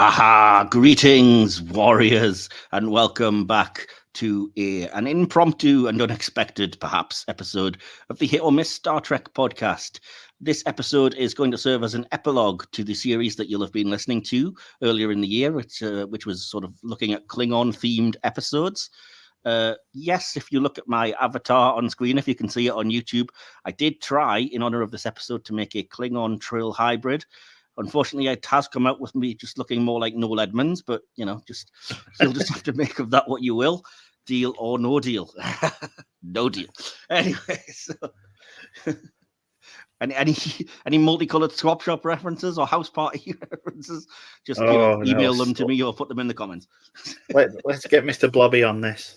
Aha! Greetings, warriors, and welcome back to an impromptu and unexpected, perhaps, episode of the Hit or Miss Star Trek podcast. This episode is going to serve as an epilogue to the series that you'll have been listening to earlier in the year, which was sort of looking at Klingon-themed episodes. Yes, if you look at my avatar on screen, if you can see it on YouTube, I did try, in honor of this episode, to make a Klingon Trill hybrid. Unfortunately, it has come out with me just looking more like Noel Edmonds, but you'll just have to make of that what you will. Deal or no deal. No deal. Anyway, so any multicolored swap shop references or house party references, just email them to me or put them in the comments. Let's get Mr. Blobby on this.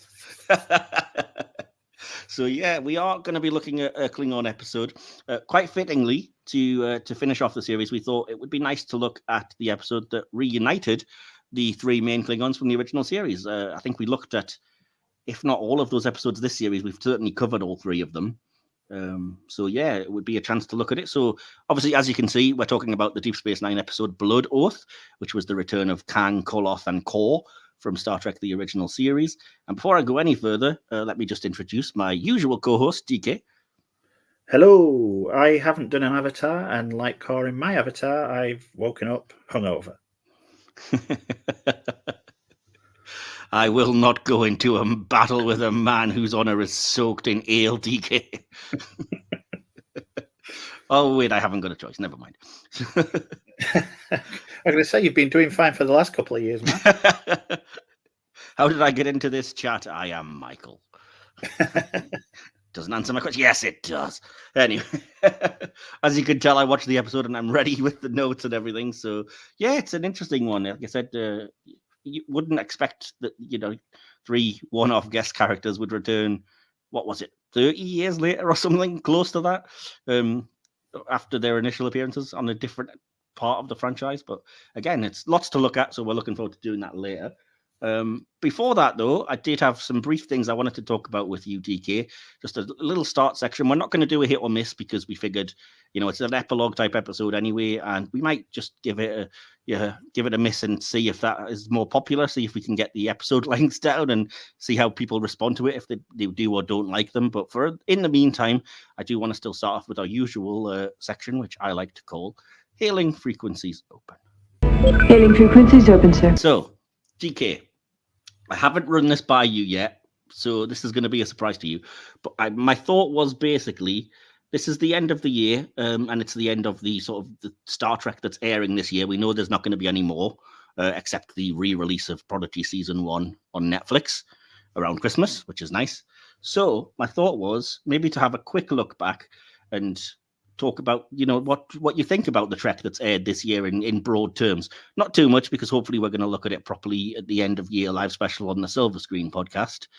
So yeah, we are going to be looking at a Klingon episode. Quite fittingly, to finish off the series, we thought it would be nice to look at the episode that reunited the three main Klingons from the original series. I think we looked at, if not all of those episodes this series, we've certainly covered all three of them. So yeah, it would be a chance to look at it. So obviously, as you can see, we're talking about the Deep Space Nine episode Blood Oath, which was the return of Kang, Koloth and Kor from Star Trek, the original series. And before I go any further, let me just introduce my usual co-host, DK. Hello, I haven't done an avatar, and like Kor in my avatar, I've woken up hungover. I will not go into a battle with a man whose honour is soaked in ale, DK. Oh, wait, I haven't got a choice. Never mind. I'm going to say you've been doing fine for the last couple of years, man. How did I get into this chat? I am Michael. Doesn't answer my question. Yes, it does. Anyway, as you can tell, I watched the episode and I'm ready with the notes and everything. So, yeah, it's an interesting one. Like I said, you wouldn't expect that, three one-off guest characters would return, what was it, 30 years later or something close to that, after their initial appearances on a different part of the franchise. But again, it's lots to look at, so we're looking forward to doing that later. Before that, though, I did have some brief things I wanted to talk about with you, DK. Just a little start section. We're not going to do a hit or miss because we figured, it's an epilogue type episode anyway, and we might just give it a miss and see if that is more popular. See if we can get the episode lengths down and see how people respond to it if they do or don't like them. But in the meantime, I do want to still start off with our usual section, which I like to call Hailing Frequencies Open. Hailing frequencies open, sir. So, DK, I haven't run this by you yet, so this is going to be a surprise to you. But my thought was basically, this is the end of the year, and it's the end of the sort of the Star Trek that's airing this year. We know there's not going to be any more, except the re-release of Prodigy Season 1 on Netflix around Christmas, which is nice. So my thought was maybe to have a quick look back and talk about, what you think about the Trek that's aired this year in broad terms. Not too much, because hopefully we're going to look at it properly at the end of year live special on the Silver Screen podcast.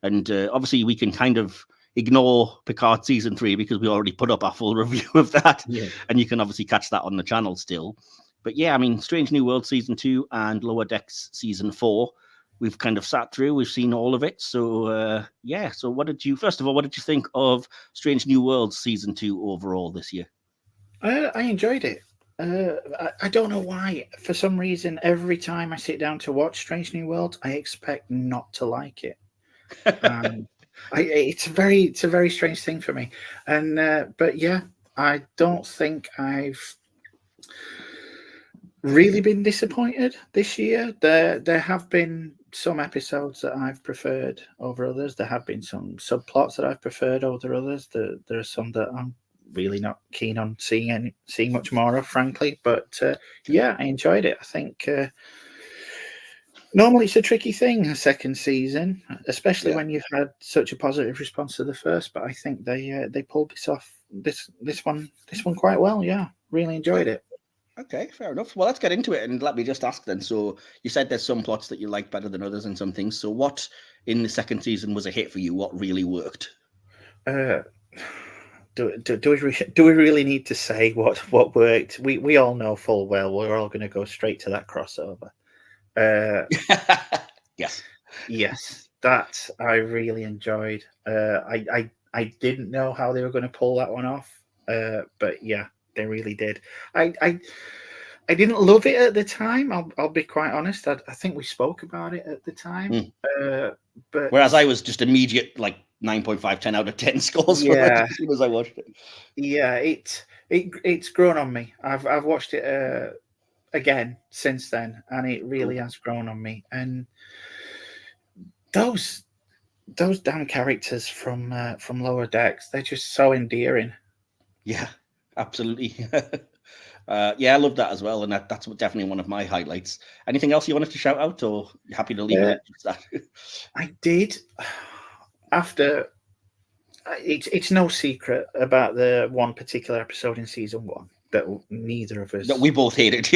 And obviously we can kind of ignore Picard Season 3 because we already put up our full review of that. Yeah. And you can obviously catch that on the channel still. But yeah, I mean, Strange New World Season 2 and Lower Decks Season 4, we've kind of sat through, we've seen all of it. So, so first of all, what did you think of Strange New Worlds Season 2 overall this year? I enjoyed it. I don't know why. For some reason, every time I sit down to watch Strange New Worlds, I expect not to like it. It's a very strange thing for me. And but yeah, I don't think I've really been disappointed this year. There have been some episodes that I've preferred over others. There have been some subplots that I've preferred over others. There are some that I'm really not keen on seeing much more of, frankly. But yeah, I enjoyed it. I think normally it's a tricky thing, a second season, especially when you've had such a positive response to the first. But I think they pulled this off, this one quite well. Yeah, really enjoyed it. Okay, fair enough. Well, let's get into it, and let me just ask then. So you said there's some plots that you like better than others and some things. So what in the second season was a hit for you? What really worked? Do we really need to say what worked? We all know full well we're all going to go straight to that crossover. Yes, that I really enjoyed. I didn't know how they were going to pull that one off, but yeah, they really did. I didn't love it at the time. I'll be quite honest. I think we spoke about it at the time. But whereas I was just immediate, like 9.5, 10 out of 10 scores for it as soon as I watched it. Yeah, it's grown on me. I've watched it again since then, and it really has grown on me. And those damn characters from Lower Decks, they're just so endearing. Yeah, absolutely. Yeah, I love that as well, and that's definitely one of my highlights. Anything else you wanted to shout out, or you happy to leave it at just that? I did. After it's no secret about the one particular episode in season 1 that neither of us that we both hated.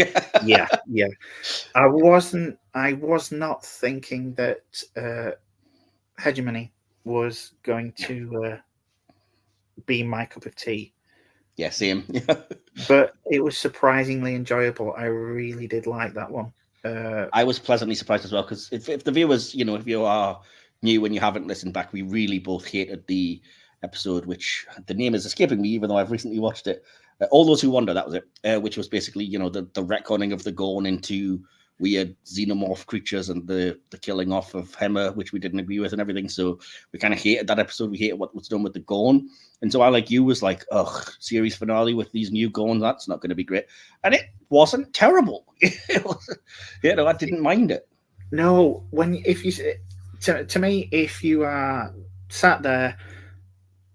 Yeah. I was not thinking that Hegemony was going to be my cup of tea. Yeah, same. But it was surprisingly enjoyable. I really did like that one. I was pleasantly surprised as well, because if the viewers, if you are new and you haven't listened back, we really both hated the episode, which the name is escaping me, even though I've recently watched it. All Those Who Wander, that was it, which was basically, the retconning of the Gorn into weird xenomorph creatures and the killing off of Hemmer, which we didn't agree with and everything. So we kind of hated that episode. We hated what was done with the Gorn. And so I, like you, was like, ugh, series finale with these new Gorns, that's not going to be great. And it wasn't terrible. I didn't mind it. No, to me, if you are sat there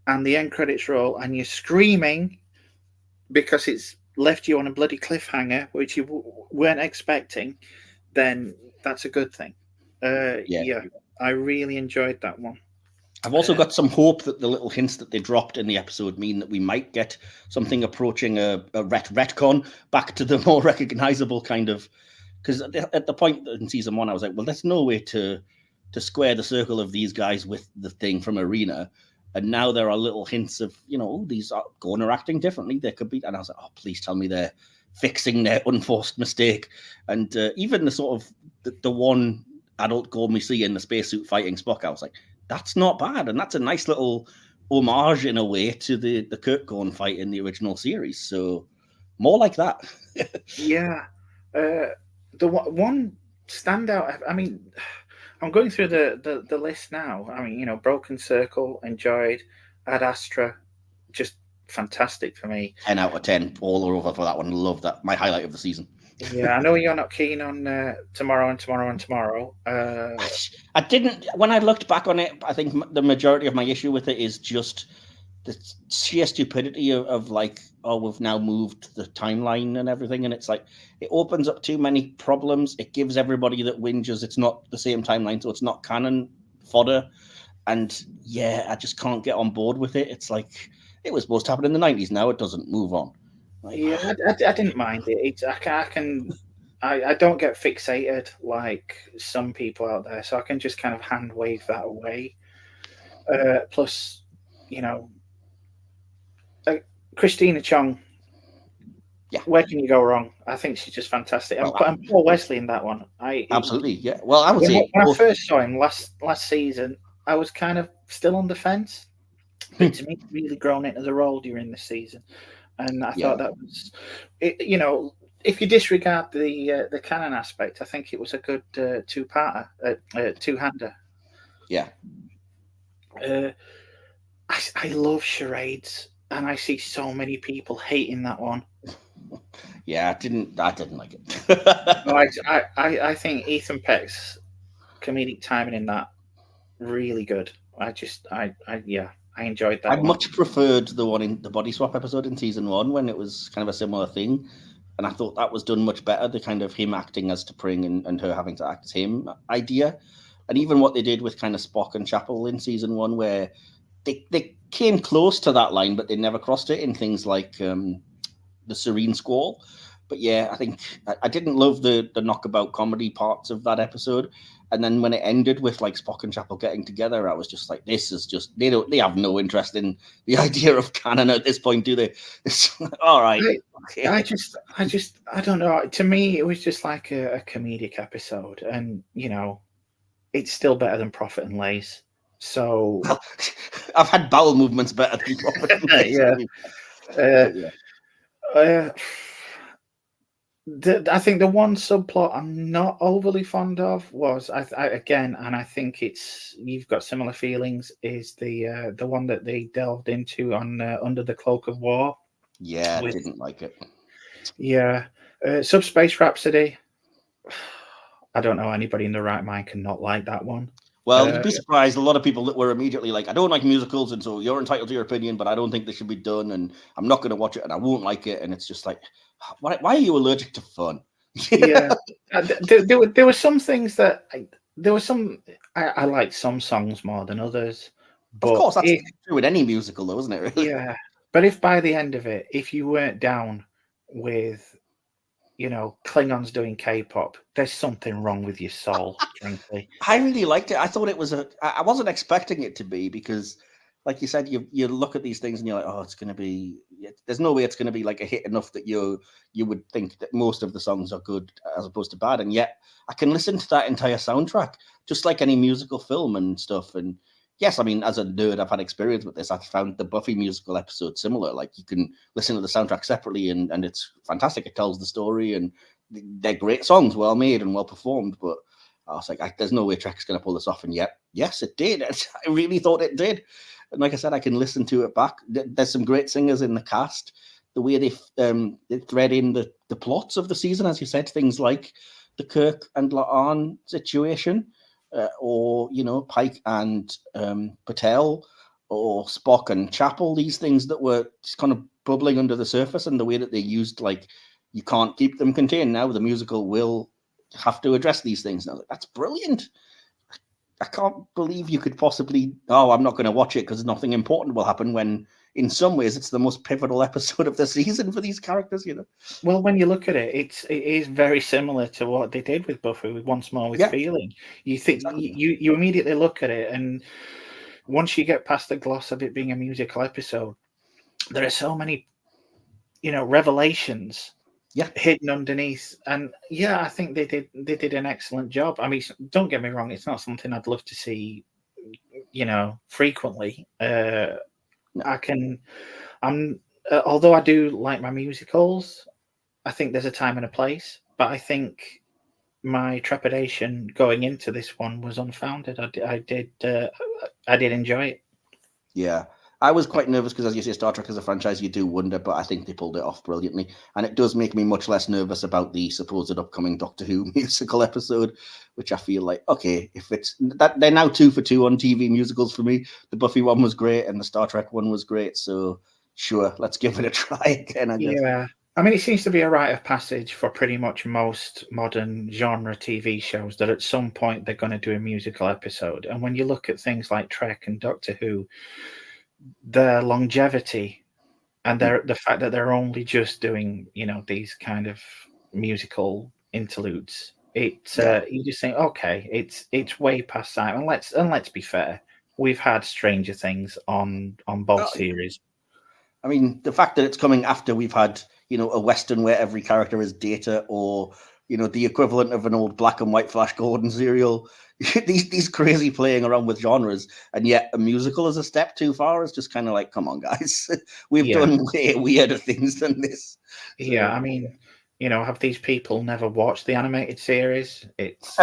and the end credits roll and you're screaming because it's left you on a bloody cliffhanger, which you weren't expecting, then that's a good thing. Yeah, I really enjoyed that one. I've also got some hope that the little hints that they dropped in the episode mean that we might get something approaching a retcon back to the more recognizable kind of, because at the point in season 1, I was like, well, there's no way to square the circle of these guys with the thing from Arena. And now there are little hints of, these are going or acting differently. There could be, and I was like, oh, please tell me they're fixing their unforced mistake. And even the sort of the one adult Gorn we see in the spacesuit fighting Spock, I was like, that's not bad, and that's a nice little homage in a way to the Kirk Gorn fight in the original series. So more like that. Yeah, the one standout. I mean, I'm going through the list now. I mean, Broken Circle, enjoyed. Ad Astra, just fantastic for me. 10 out of 10 all over for that one. Love that. My highlight of the season. Yeah, I know you're not keen on Tomorrow. I didn't. When I looked back on it, I think the majority of my issue with it is just the sheer stupidity of like, oh, we've now moved the timeline and everything, and it's like it opens up too many problems. It gives everybody that whinges it's not the same timeline, so it's not canon fodder. And yeah, I just can't get on board with it. It's like it was supposed to happen in the 90s. Now it doesn't. Move on. Like, yeah, I didn't mind it. I don't get fixated like some people out there, so I can just kind of hand wave that away. Plus, Christina Chong. Yeah, where can you go wrong? I think she's just fantastic. And Paul Wesley in that one. Absolutely, yeah. Well, I would say when I first saw him last season, I was kind of still on the fence. But to me, he's really grown into the role during this season, and I thought that was, if you disregard the canon aspect, I think it was a good two-parter, two-hander. Yeah. I love charades, and I see so many people hating that one. Yeah, I didn't like it. No, I think Ethan Peck's comedic timing in that really good. I enjoyed that. I much preferred the one in the body swap episode in season 1 when it was kind of a similar thing, and I thought that was done much better. The kind of him acting as T'Pring and her having to act as him idea, and even what they did with kind of Spock and Chapel in season 1, where they came close to that line, but they never crossed it in things like the Serene Squall. But yeah, I think I didn't love the knockabout comedy parts of that episode. And then when it ended with like Spock and Chapel getting together, I was just like, this is just, they have no interest in the idea of canon at this point, do they? All right. I don't know. To me, it was just like a comedic episode, and it's still better than Prophet and Lace. So I've had bowel movements better than Prophet and Lace. Yeah. I think the one subplot I'm not overly fond of was again, and I think it's you've got similar feelings. Is the one that they delved into on Under the Cloak of War? Yeah, I didn't like it. Yeah, Subspace Rhapsody. I don't know anybody in the right mind can not like that one. Well, you'd be surprised. A lot of people that were immediately like, I don't like musicals, and so you're entitled to your opinion, but I don't think they should be done, and I'm not going to watch it, and I won't like it. And it's just like, why are you allergic to fun? Yeah, there were some things that I liked some songs more than others. But of course, that's true with any musical, though, isn't it? Really? Yeah, but if by the end of it, if you weren't down with, Klingons doing K-pop, there's something wrong with your soul, frankly. I really liked it. I thought it was I wasn't expecting it to be, because, like you said, you look at these things and you're like, oh, it's going to be. There's no way it's going to be like a hit enough that you would think that most of the songs are good as opposed to bad, and yet I can listen to that entire soundtrack just like any musical film and stuff. And yes, I mean, as a nerd, I've had experience with this. I found the Buffy musical episode similar. Like, you can listen to the soundtrack separately, and it's fantastic. It tells the story, and they're great songs, well made and well performed. But I was like, there's no way Trek's going to pull this off. And yet, yes, it did. I really thought it did. And like I said, I can listen to it back. There's some great singers in the cast. The way they thread in the plots of the season, as you said, things like the Kirk and La'an situation, or Pike and Patel, or Spock and Chapel. These things that were just kind of bubbling under the surface, and the way that they used, like, you can't keep them contained now. The musical will have to address these things. And I was like, that's brilliant. I can't believe you could possibly, I'm not going to watch it because nothing important will happen, when in some ways it's the most pivotal episode of the season for these characters, Well, when you look at it, it is very similar to what they did with Buffy, with Once More with Feeling. You think exactly. you immediately look at it, and once you get past the gloss of it being a musical episode, there are so many, revelations hidden underneath. And I think they did an excellent job. I mean, don't get me wrong, it's not something I'd love to see, frequently. Although I do like my musicals, I think there's a time and a place, but I think my trepidation going into this one was unfounded. I did enjoy it. Yeah. I was quite nervous because, as you say, Star Trek as a franchise, you do wonder, but I think they pulled it off brilliantly. And it does make me much less nervous about the supposed upcoming Doctor Who musical episode, which I feel like, okay, if it's that, they're now 2 for 2 on TV musicals for me. The Buffy one was great and the Star Trek one was great. So sure, let's give it a try again, I guess. Yeah. I mean, it seems to be a rite of passage for pretty much most modern genre TV shows that at some point they're going to do a musical episode. And when you look at things like Trek and Doctor Who, their longevity and the fact that they're only just doing, these kind of musical interludes, you just think, okay, it's way past time. And let's be fair, we've had Stranger Things on both series. I mean, the fact that it's coming after we've had, a Western where every character is Data, or, the equivalent of an old black and white Flash Gordon serial, these crazy playing around with genres, and yet a musical is a step too far. Is just kind of like, come on, guys, we've done way weirder things than this. Yeah, I mean, have these people never watched the animated series? It's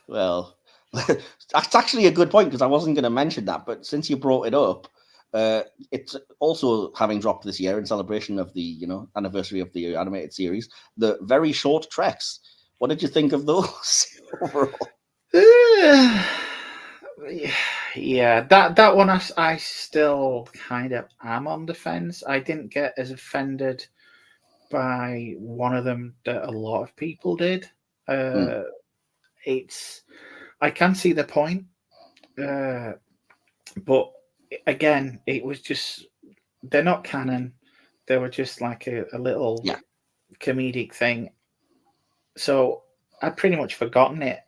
well, that's actually a good point, because I wasn't going to mention that, but since you brought it up, it's also having dropped this year in celebration of the anniversary of the animated series, the very short Treks. What did you think of those overall? Yeah, that one I still kind of am on the fence. I didn't get as offended by one of them that a lot of people did. I can see the point, but again, it was just, they're not canon. They were just like a little comedic thing. So I'd pretty much forgotten it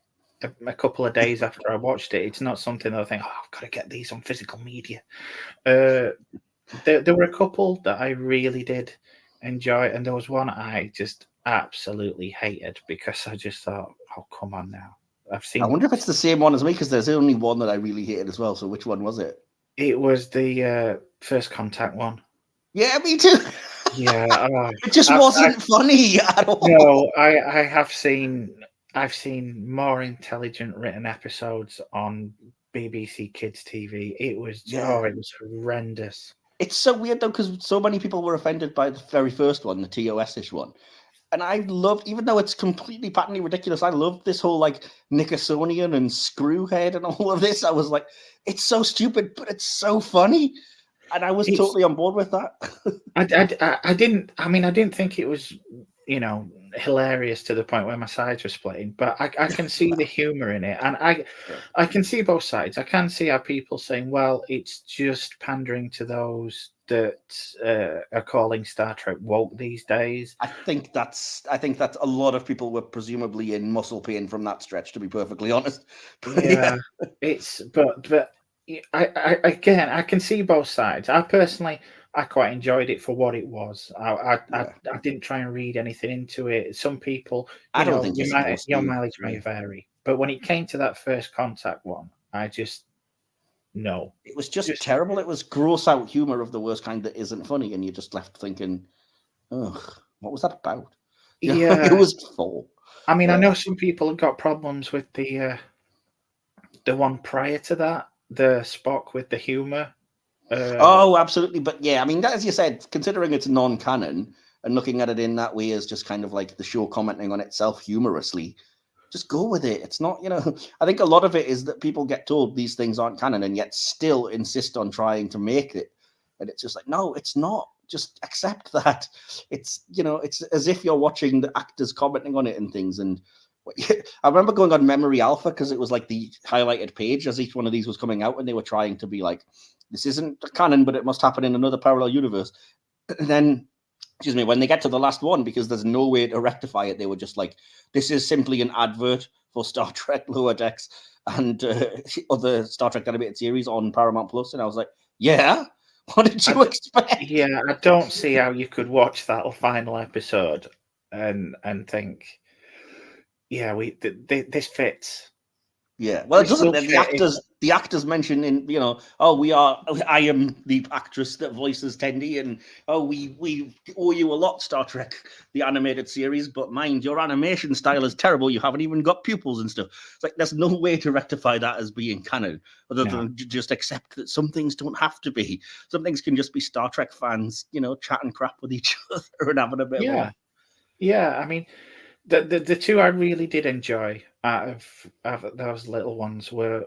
a couple of days after I watched it. It's not something that I think, I've got to get these on physical media. There were a couple that I really did enjoy, and there was one I just absolutely hated because I just thought, oh, come on now. I wonder if it's the same one as me, because there's only one that I really hated as well. So which one was it? It was the First Contact one. Yeah, me too. Yeah, It just wasn't funny at all. no, I've seen more intelligent written episodes on BBC Kids TV. It was it was horrendous. It's so weird though, because so many people were offended by the very first one, the TOS-ish one. And I loved, even though it's completely patently ridiculous, I loved this whole like Nickersonian and Screwhead and all of this. I was like, it's so stupid, but it's so funny. And I was totally on board with that. I didn't think it was, hilarious to the point where my sides were splitting, but I can see the humor in it, and I can see both sides. I can see how people saying, well, it's just pandering to those that are calling Star Trek woke these days. I think that's a lot of people were presumably in muscle pain from that stretch, to be perfectly honest. Yeah, it's but I can see both sides. I quite enjoyed it for what it was. I didn't try and read anything into it. Some people, I don't think your mileage may vary, but when it came to that first contact one, I just no. It was just terrible. It was gross out humor of the worst kind that isn't funny, and you're just left thinking, ugh, what was that about? Yeah, it was for. I mean, I know some people have got problems with the one prior to that, the Spock with the humor. Oh, absolutely. But yeah, I mean, as you said, considering it's non-canon and looking at it in that way as just kind of like the show commenting on itself humorously, just go with it. It's not, I think a lot of it is that people get told these things aren't canon and yet still insist on trying to make it. And it's just like, no, it's not. Just accept that. It's, it's as if you're watching the actors commenting on it and things. And I remember going on Memory Alpha because it was like the highlighted page as each one of these was coming out, and they were trying to be like, this isn't canon, but it must happen in another parallel universe. And then, when they get to the last one, because there's no way to rectify it, they were just like, this is simply an advert for Star Trek Lower Decks and other Star Trek animated series on Paramount Plus. And I was like, yeah, what did you expect? Yeah, I don't see how you could watch that final episode and think, yeah, this fits. Yeah, well, it doesn't. The actors mentioned in, I am the actress that voices Tendi, and we owe you a lot, Star Trek, the animated series. But mind, your animation style is terrible. You haven't even got pupils and stuff. It's like there's no way to rectify that as being canon, other than just accept that some things don't have to be. Some things can just be Star Trek fans, chatting crap with each other and having a bit of fun. Yeah. I mean, the two I really did enjoy out of those little ones were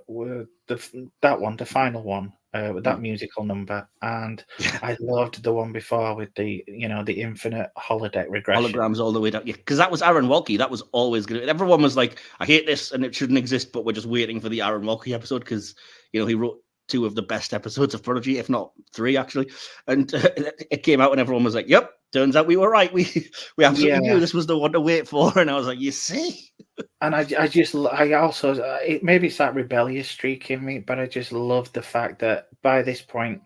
that one, the final one, with that musical number, and I loved the one before with the the infinite holodeck regression, holograms all the way down. Yeah, because that was Aaron Walke. That was always good. Everyone was like, I hate this and it shouldn't exist, but we're just waiting for the Aaron Walke episode because he wrote 2 of the best episodes of Prodigy, if not 3 actually, and it came out and everyone was like, yep, turns out we were right. We absolutely knew this was the one to wait for. And I was like, you see? And I also, maybe it's that rebellious streak in me, but I just love the fact that by this point,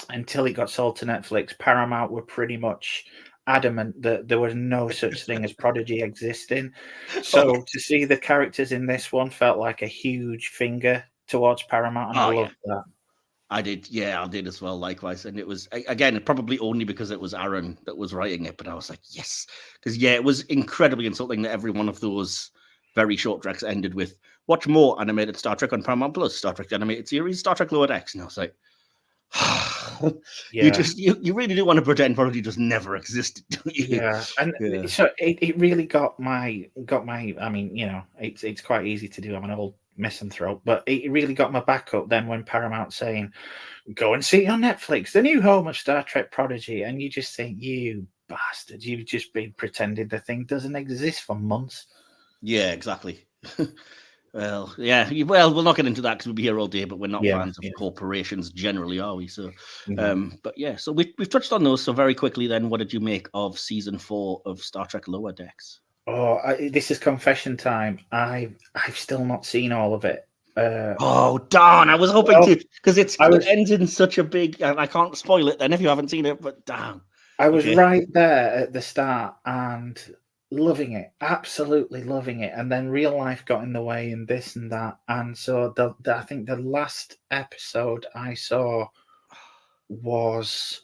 until it got sold to Netflix, Paramount were pretty much adamant that there was no such thing as Prodigy existing. So to see the characters in this one felt like a huge finger towards Paramount, and I loved that. I did as well, likewise. And it was, again, probably only because it was Aaron that was writing it, but I was like, yes. Because, it was incredibly insulting that every one of those very short treks ended with, watch more animated Star Trek on Paramount Plus, Star Trek animated series, Star Trek Lower Decks. And I was like, you really do want to pretend Prodigy just never existed, don't you? Yeah. And so it really got my, I mean, it's quite easy to do. I'm an old misanthrope, but it really got my back up then when Paramount saying, go and see it on Netflix, the new home of Star Trek Prodigy, and you just think, you bastard, you've just been pretending the thing doesn't exist for months. Yeah, exactly. Well, we'll not get into that because we'll be here all day, but we're not fans of corporations generally, are we? So, but yeah, so we've touched on those. So very quickly then, what did you make of season 4 of Star Trek Lower Decks? This is confession time. I've still not seen all of it. Darn! I was hoping to, because it ends in such a big, and I can't spoil it then if you haven't seen it, but damn. I was right there at the start and loving it, absolutely loving it, and then real life got in the way and this and that, and so I think the last episode I saw was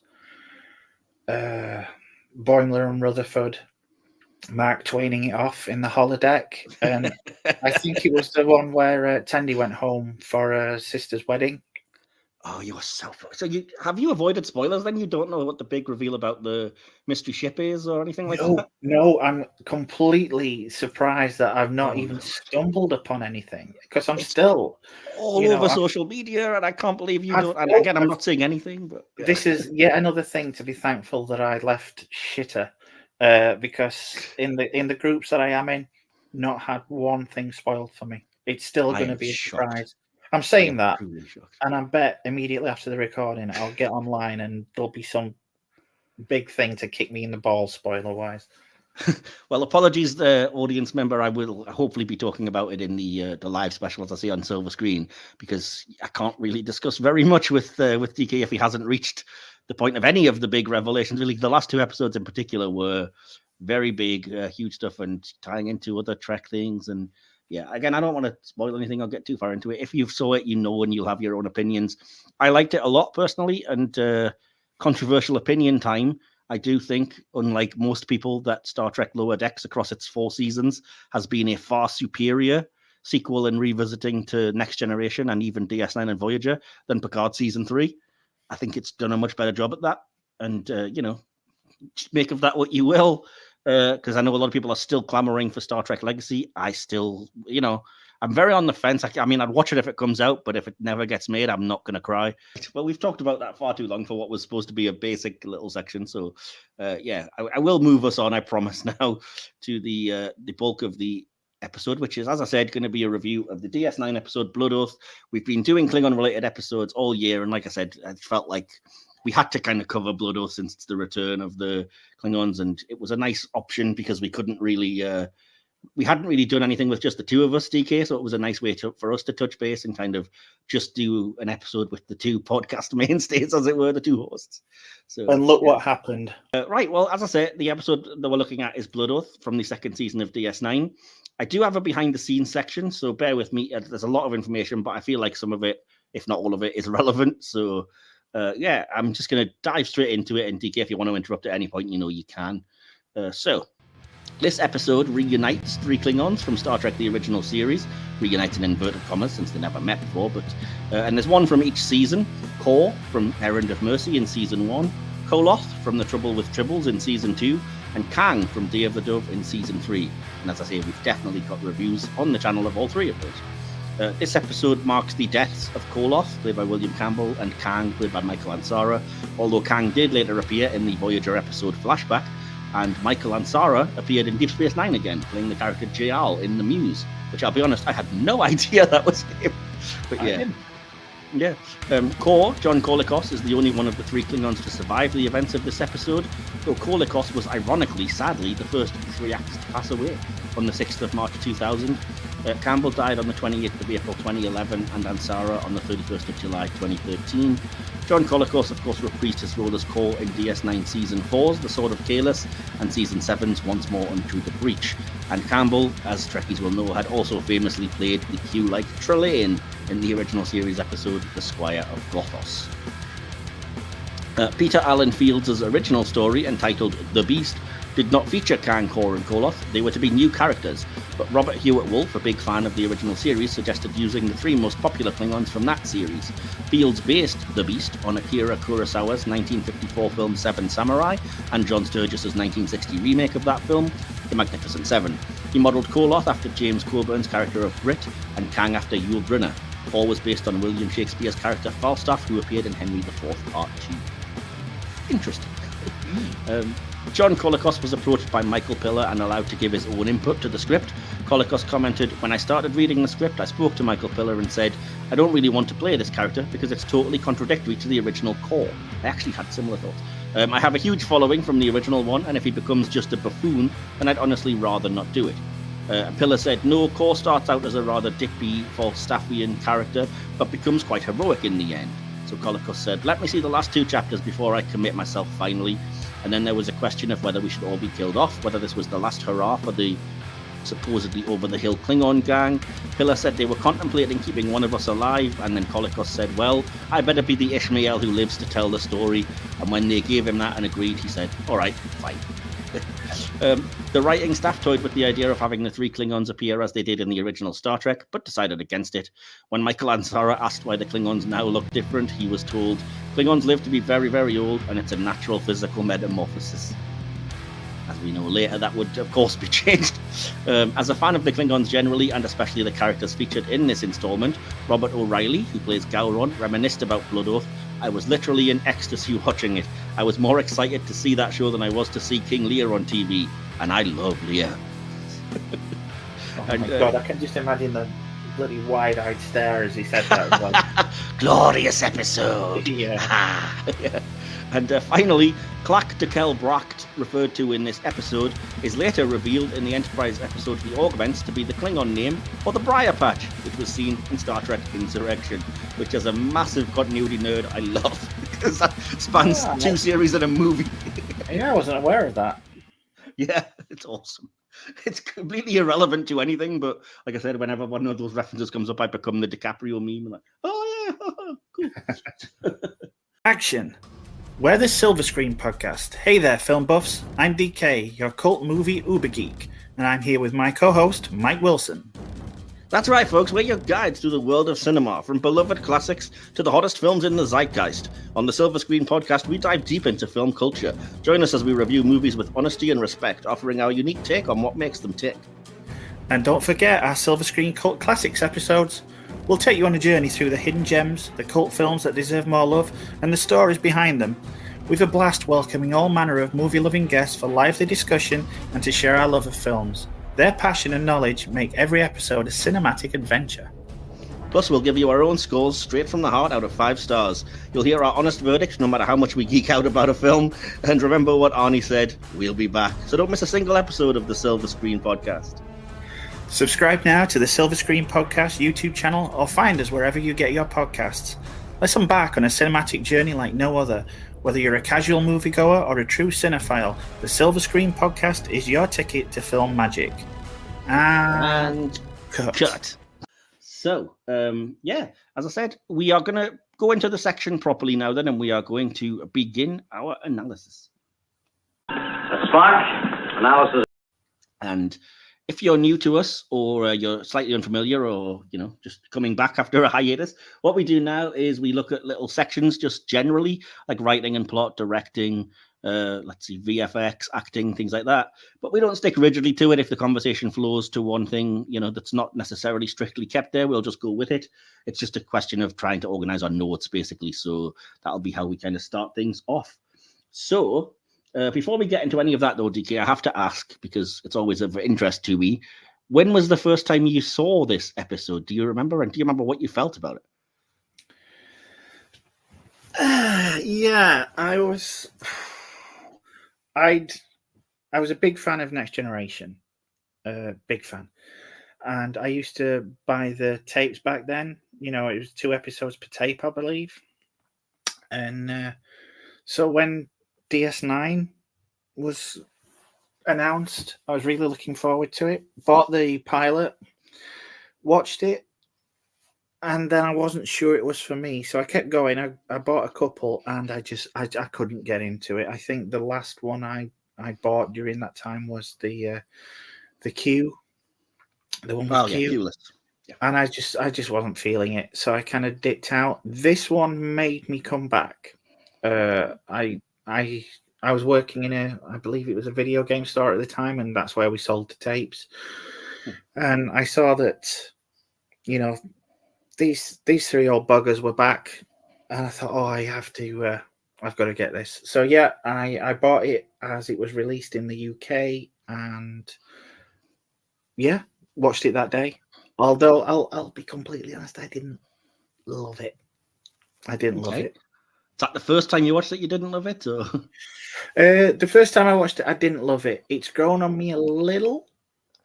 Boimler and Rutherford Mark Twaining it off in the holodeck, and I think it was the one where Tendi went home for her sister's wedding. Oh, you are so have you avoided spoilers then? You don't know what the big reveal about the mystery ship is or anything like that? No, I'm completely surprised that I've not even stumbled upon anything, because I'm still all over social media, and I can't believe you don't. And again, I'm not saying anything, but yeah. This is yet another thing to be thankful that I left shitter, because in the groups that I am in, not had one thing spoiled for me. It's still going to be a surprise. I'm saying that, and I bet immediately after the recording, I'll get online and there'll be some big thing to kick me in the balls, spoiler-wise. Well, apologies, the audience member. I will hopefully be talking about it in the live special, as I see on silver screen, because I can't really discuss very much with DK if he hasn't reached the point of any of the big revelations. Really, the last 2 episodes in particular were very big, huge stuff, and tying into other Trek things. And yeah, again, I don't want to spoil anything. I'll get too far into it. If you saw it, you know, and you'll have your own opinions. I liked it a lot personally, and controversial opinion time. I do think, unlike most people, that Star Trek Lower Decks across its 4 seasons has been a far superior sequel and revisiting to Next Generation and even DS9 and Voyager than Picard Season 3. I think it's done a much better job at that. And, you know, make of that what you will. Because I know a lot of people are still clamoring for Star Trek Legacy. I still, you know, I'm very on the fence. I mean, I'd watch it if it comes out, but if it never gets made, I'm not going to cry. Well, we've talked about that far too long for what was supposed to be a basic little section. So, yeah, I will move us on, I promise, now to the bulk of the episode, which is, as I said, going to be a review of the DS9 episode, Blood Oath. We've been doing Klingon-related episodes all year, and like I said, I felt like we had to kind of cover Blood Oath since it's the return of the Klingons, and it was a nice option because we couldn't really, we hadn't really done anything with just the 2 of us, DK, so it was a nice way for us to touch base and kind of just do an episode with the 2 podcast mainstays, as it were, the 2 hosts. So, and look what happened. Right, well, as I say, the episode that we're looking at is Blood Oath from the 2nd season of DS9. I do have a behind-the-scenes section, so bear with me. There's a lot of information, but I feel like some of it, if not all of it, is relevant, so... yeah, I'm just going to dive straight into it. And DK, if you want to interrupt at any point, you know you can. So, this episode reunites 3 Klingons from Star Trek, the original series. Reunited in inverted commas, since they never met before. But and there's one from each season. Kor from Errand of Mercy in Season 1. Koloth from The Trouble with Tribbles in Season 2. And Kang from Day of the Dove in Season 3. And as I say, we've definitely got reviews on the channel of all 3 of those. This episode marks the deaths of Koloth, played by William Campbell, and Kang, played by Michael Ansara, although Kang did later appear in the Voyager episode Flashback, and Michael Ansara appeared in Deep Space Nine again, playing the character Jayal in The Muse, which I'll be honest, I had no idea that was him. But yeah. Yeah. Kor, John Kolikos, is the only one of the 3 Klingons to survive the events of this episode, though Kolikos was ironically, sadly, the first of the 3 actors to pass away on the 6th of March 2000. Campbell died on the 28th of April 2011 and Ansara on the 31st of July 2013. John Kolikos, of course, reprised his role as Kor in DS9 Season 4's The Sword of Kahless and Season 7's Once More Unto the Breach. And Campbell, as Trekkies will know, had also famously played the Q-like Trelane in the original series episode The Squire of Gothos. Peter Allen Fields' original story, entitled The Beast, did not feature Kang, Kor, and Koloth. They were to be new characters, but Robert Hewitt Wolf, a big fan of the original series, suggested using the 3 most popular Klingons from that series. Fields based The Beast on Akira Kurosawa's 1954 film Seven Samurai and John Sturges' 1960 remake of that film, The Magnificent Seven. He modelled Koloth after James Coburn's character of Brit and Kang after Yul Brynner. All was based on William Shakespeare's character Falstaff, who appeared in Henry IV Part 2. Interesting. John Kolikos was approached by Michael Piller and allowed to give his own input to the script. Kolikos commented, "When I started reading the script, I spoke to Michael Piller and said, I don't really want to play this character because it's totally contradictory to the original Kor." I actually had similar thoughts. I have a huge following from the original one, and if he becomes just a buffoon, then I'd honestly rather not do it. Piller said, "No, Kor starts out as a rather dippy, Falstaffian character, but becomes quite heroic in the end." So Kolikos said, "Let me see the last 2 chapters before I commit myself finally." And then there was a question of whether we should all be killed off, whether this was the last hurrah for the supposedly over-the-hill Klingon gang. Piller said they were contemplating keeping one of us alive, and then Kolikos said, well, I better be the Ishmael who lives to tell the story. And when they gave him that and agreed, he said, all right, fine. The writing staff toyed with the idea of having the 3 Klingons appear as they did in the original Star Trek, but decided against it. When Michael Ansara asked why the Klingons now look different, he was told, Klingons live to be very, very old, and it's a natural physical metamorphosis. As we know later, that would, of course, be changed. As a fan of the Klingons generally, and especially the characters featured in this installment, Robert O'Reilly, who plays Gowron, reminisced about Blood Oath. I was literally in ecstasy watching it. I was more excited to see that show than I was to see King Lear on TV, and I love Lear. Oh my God, I can just imagine the bloody wide-eyed stare as he said that as well. Glorious episode! Yeah. And finally, Clack Dekel Bracht, referred to in this episode, is later revealed in the Enterprise episode The Augments to be the Klingon name for the Briar Patch, which was seen in Star Trek Insurrection, which is a massive continuity nerd I love, because that spans 2 series and a movie. Yeah, I wasn't aware of that. Yeah, it's awesome. It's completely irrelevant to anything, but like I said, whenever one of those references comes up, I become the DiCaprio meme. Like, oh yeah, cool. Action. We're the Silver Screen Podcast. Hey there, film buffs. I'm DK, your cult movie uber geek, and I'm here with my co-host, Mike Wilson. That's right, folks. We're your guides through the world of cinema, from beloved classics to the hottest films in the zeitgeist. On the Silver Screen Podcast, we dive deep into film culture. Join us as we review movies with honesty and respect, offering our unique take on what makes them tick. And don't forget our Silver Screen Cult Classics episodes. We'll take you on a journey through the hidden gems, the cult films that deserve more love, and the stories behind them. We've a blast welcoming all manner of movie-loving guests for lively discussion and to share our love of films. Their passion and knowledge make every episode a cinematic adventure. Plus, we'll give you our own scores straight from the heart out of 5 stars. You'll hear our honest verdicts no matter how much we geek out about a film. And remember what Arnie said, we'll be back. So don't miss a single episode of the Silver Screen Podcast. Subscribe now to the Silver Screen Podcast YouTube channel or find us wherever you get your podcasts. Let's embark on a cinematic journey like no other. Whether you're a casual moviegoer or a true cinephile, the Silver Screen Podcast is your ticket to film magic. And cut. So, as I said, we are going to go into the section properly now then, and we are going to begin our analysis. Spark analysis. And if you're new to us, or you're slightly unfamiliar, or just coming back after a hiatus, what we do now is we look at little sections, just generally, like writing and plot, directing, VFX, acting, things like that. But we don't stick rigidly to it. If the conversation flows to one thing, that's not necessarily strictly kept there, we'll just go with it. It's just a question of trying to organize our notes, basically. So that'll be how we kind of start things off. So before we get into any of that, though, DK, I have to ask, because it's always of interest to me, when was the first time you saw this episode? Do you remember? And do you remember what you felt about it? Yeah, I was a big fan of Next Generation. Big fan. And I used to buy the tapes back then. It was 2 episodes per tape, I believe. And so when DS9 was announced, I was really looking forward to it. Bought the pilot, watched it, and then I wasn't sure it was for me, so I kept going. I bought a couple, and I couldn't get into it. I think the last one I bought during that time was the Q, the one with Q. Q-list. Yeah. And I just wasn't feeling it, so I kind of dipped out. This one made me come back. I was working in I believe it was a video game store at the time, and that's where we sold the tapes. And I saw that, these 3 old buggers were back, and I thought, I've got to get this. So yeah, I bought it as it was released in the UK, and yeah, watched it that day. Although I'll be completely honest, I didn't love it. I didn't love it. Is that the first time you watched it, you didn't love it? Or? The first time I watched it, I didn't love it. It's grown on me a little.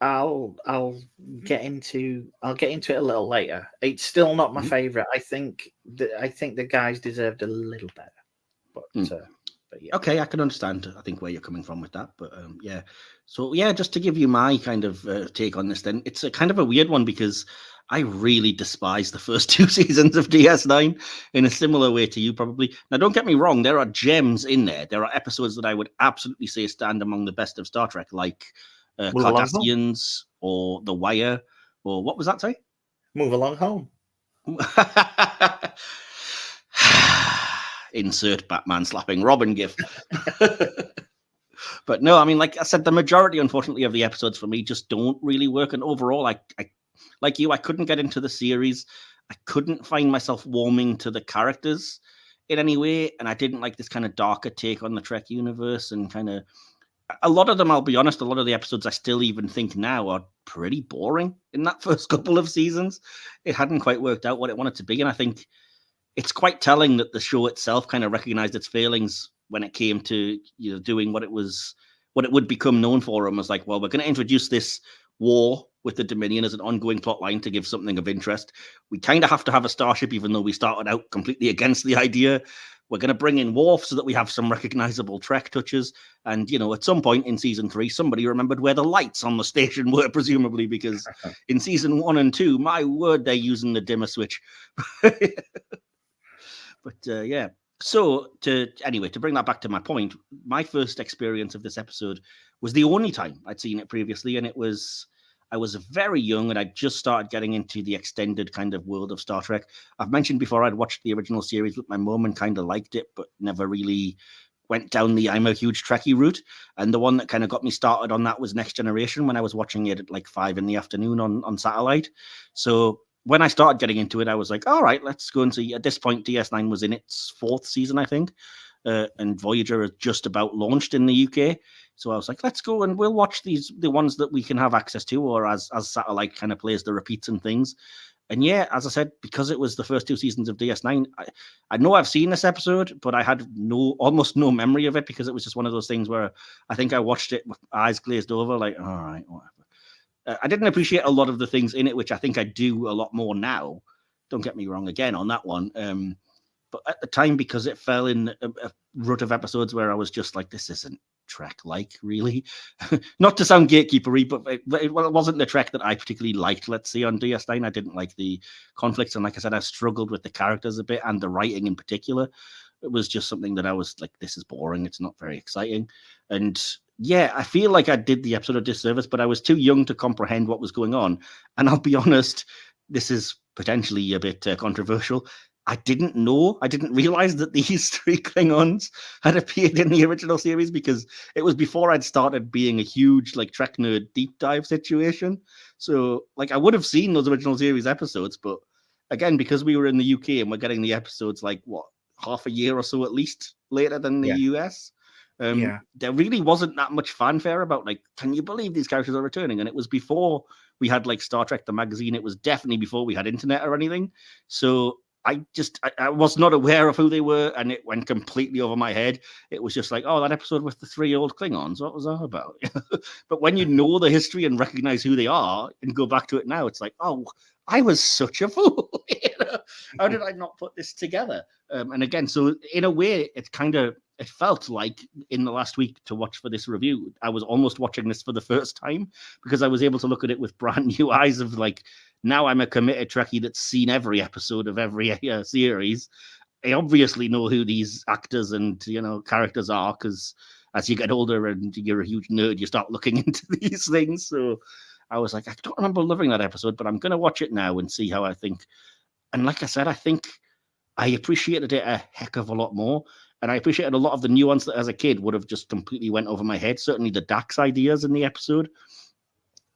I'll get into it a little later. It's still not my favorite. I think the guys deserved a little better. But But yeah. Okay, I can understand, I think, where you're coming from with that. But yeah. So, yeah, just to give you my kind of take on this, then, it's a kind of a weird one because I really despise the first 2 seasons of DS9 in a similar way to you, probably. Now, don't get me wrong, there are gems in there. There are episodes that I would absolutely say stand among the best of Star Trek, like Move Along Home. Cardassians or The Wire, or what was that, sorry? Move Along Home. Insert Batman slapping Robin gif. But no, I mean, like I said, the majority, unfortunately, of the episodes for me just don't really work. And overall, I like you, I couldn't get into the series. I couldn't find myself warming to the characters in any way. And I didn't like this kind of darker take on the Trek universe. And kind of a lot of them, I'll be honest, a lot of the episodes I still even think now are pretty boring in that first couple of seasons. It hadn't quite worked out what it wanted to be. And I think it's quite telling that the show itself kind of recognized its failings when it came to, you know, doing what it would become known for. And was like, well, we're going to introduce this war with the Dominion as an ongoing plot line to give something of interest. We kind of have to have a starship, even though we started out completely against the idea. We're going to bring in Worf so that we have some recognizable Trek touches. And, you know, at some point in season 3, somebody remembered where the lights on the station were, presumably, because in season 1 and 2, my word, they're using the dimmer switch. But yeah. So to bring that back to my point, my first experience of this episode was the only time I'd seen it previously. And I was very young and I just started getting into the extended kind of world of Star Trek. I've mentioned before I'd watched the original series with my mum and kind of liked it, but never really went down the I'm a huge Trekkie route. And the one that kind of got me started on that was Next Generation when I was watching it at like 5 p.m. on satellite. So when I started getting into it, I was like, all right, let's go and see. At this point, DS9 was in its 4th season, I think. And Voyager had just about launched in the UK. So I was like, let's go and we'll watch the ones that we can have access to, or as satellite kind of plays the repeats and things. And yeah, as I said, because it was the first 2 seasons of DS9, I know I've seen this episode, but I had almost no memory of it because it was just one of those things where I think I watched it with eyes glazed over, like, all right, whatever. I didn't appreciate a lot of the things in it, which I think I do a lot more now. Don't get me wrong again on that one. But at the time, because it fell in a rut of episodes where I was just like, this isn't Trek-like, really. Not to sound gatekeepery, but it wasn't the Trek that I particularly liked, let's say, on DS9. I didn't like the conflicts. And like I said, I struggled with the characters a bit and the writing in particular. It was just something that I was like, this is boring. It's not very exciting. And yeah, I feel like I did the episode a disservice, but I was too young to comprehend what was going on. And I'll be honest, this is potentially a bit controversial. I didn't realize that these 3 Klingons had appeared in the original series because it was before I'd started being a huge like Trek nerd deep dive situation. So like I would have seen those original series episodes, but again, because we were in the UK and we're getting the episodes like what, half a year or so at least later than the US. There really wasn't that much fanfare about like, can you believe these characters are returning? And it was before we had like Star Trek the magazine. It was definitely before we had internet or anything. So I was not aware of who they were, and it went completely over my head. It was just like, oh, that episode with the 3 old Klingons, what was that about? But when you know the history and recognize who they are and go back to it now, it's like, oh, I was such a fool. How did I not put this together? And again, so in a way, it felt like in the last week to watch for this review, I was almost watching this for the first time because I was able to look at it with brand new eyes of like, now I'm a committed Trekkie that's seen every episode of every series. I obviously know who these actors and, you know, characters are because as you get older and you're a huge nerd, you start looking into these things. So I was like, I don't remember loving that episode, but I'm going to watch it now and see how I think. And like I said, I think I appreciated it a heck of a lot more. And I appreciated a lot of the nuance that as a kid would have just completely went over my head. Certainly the Dax ideas in the episode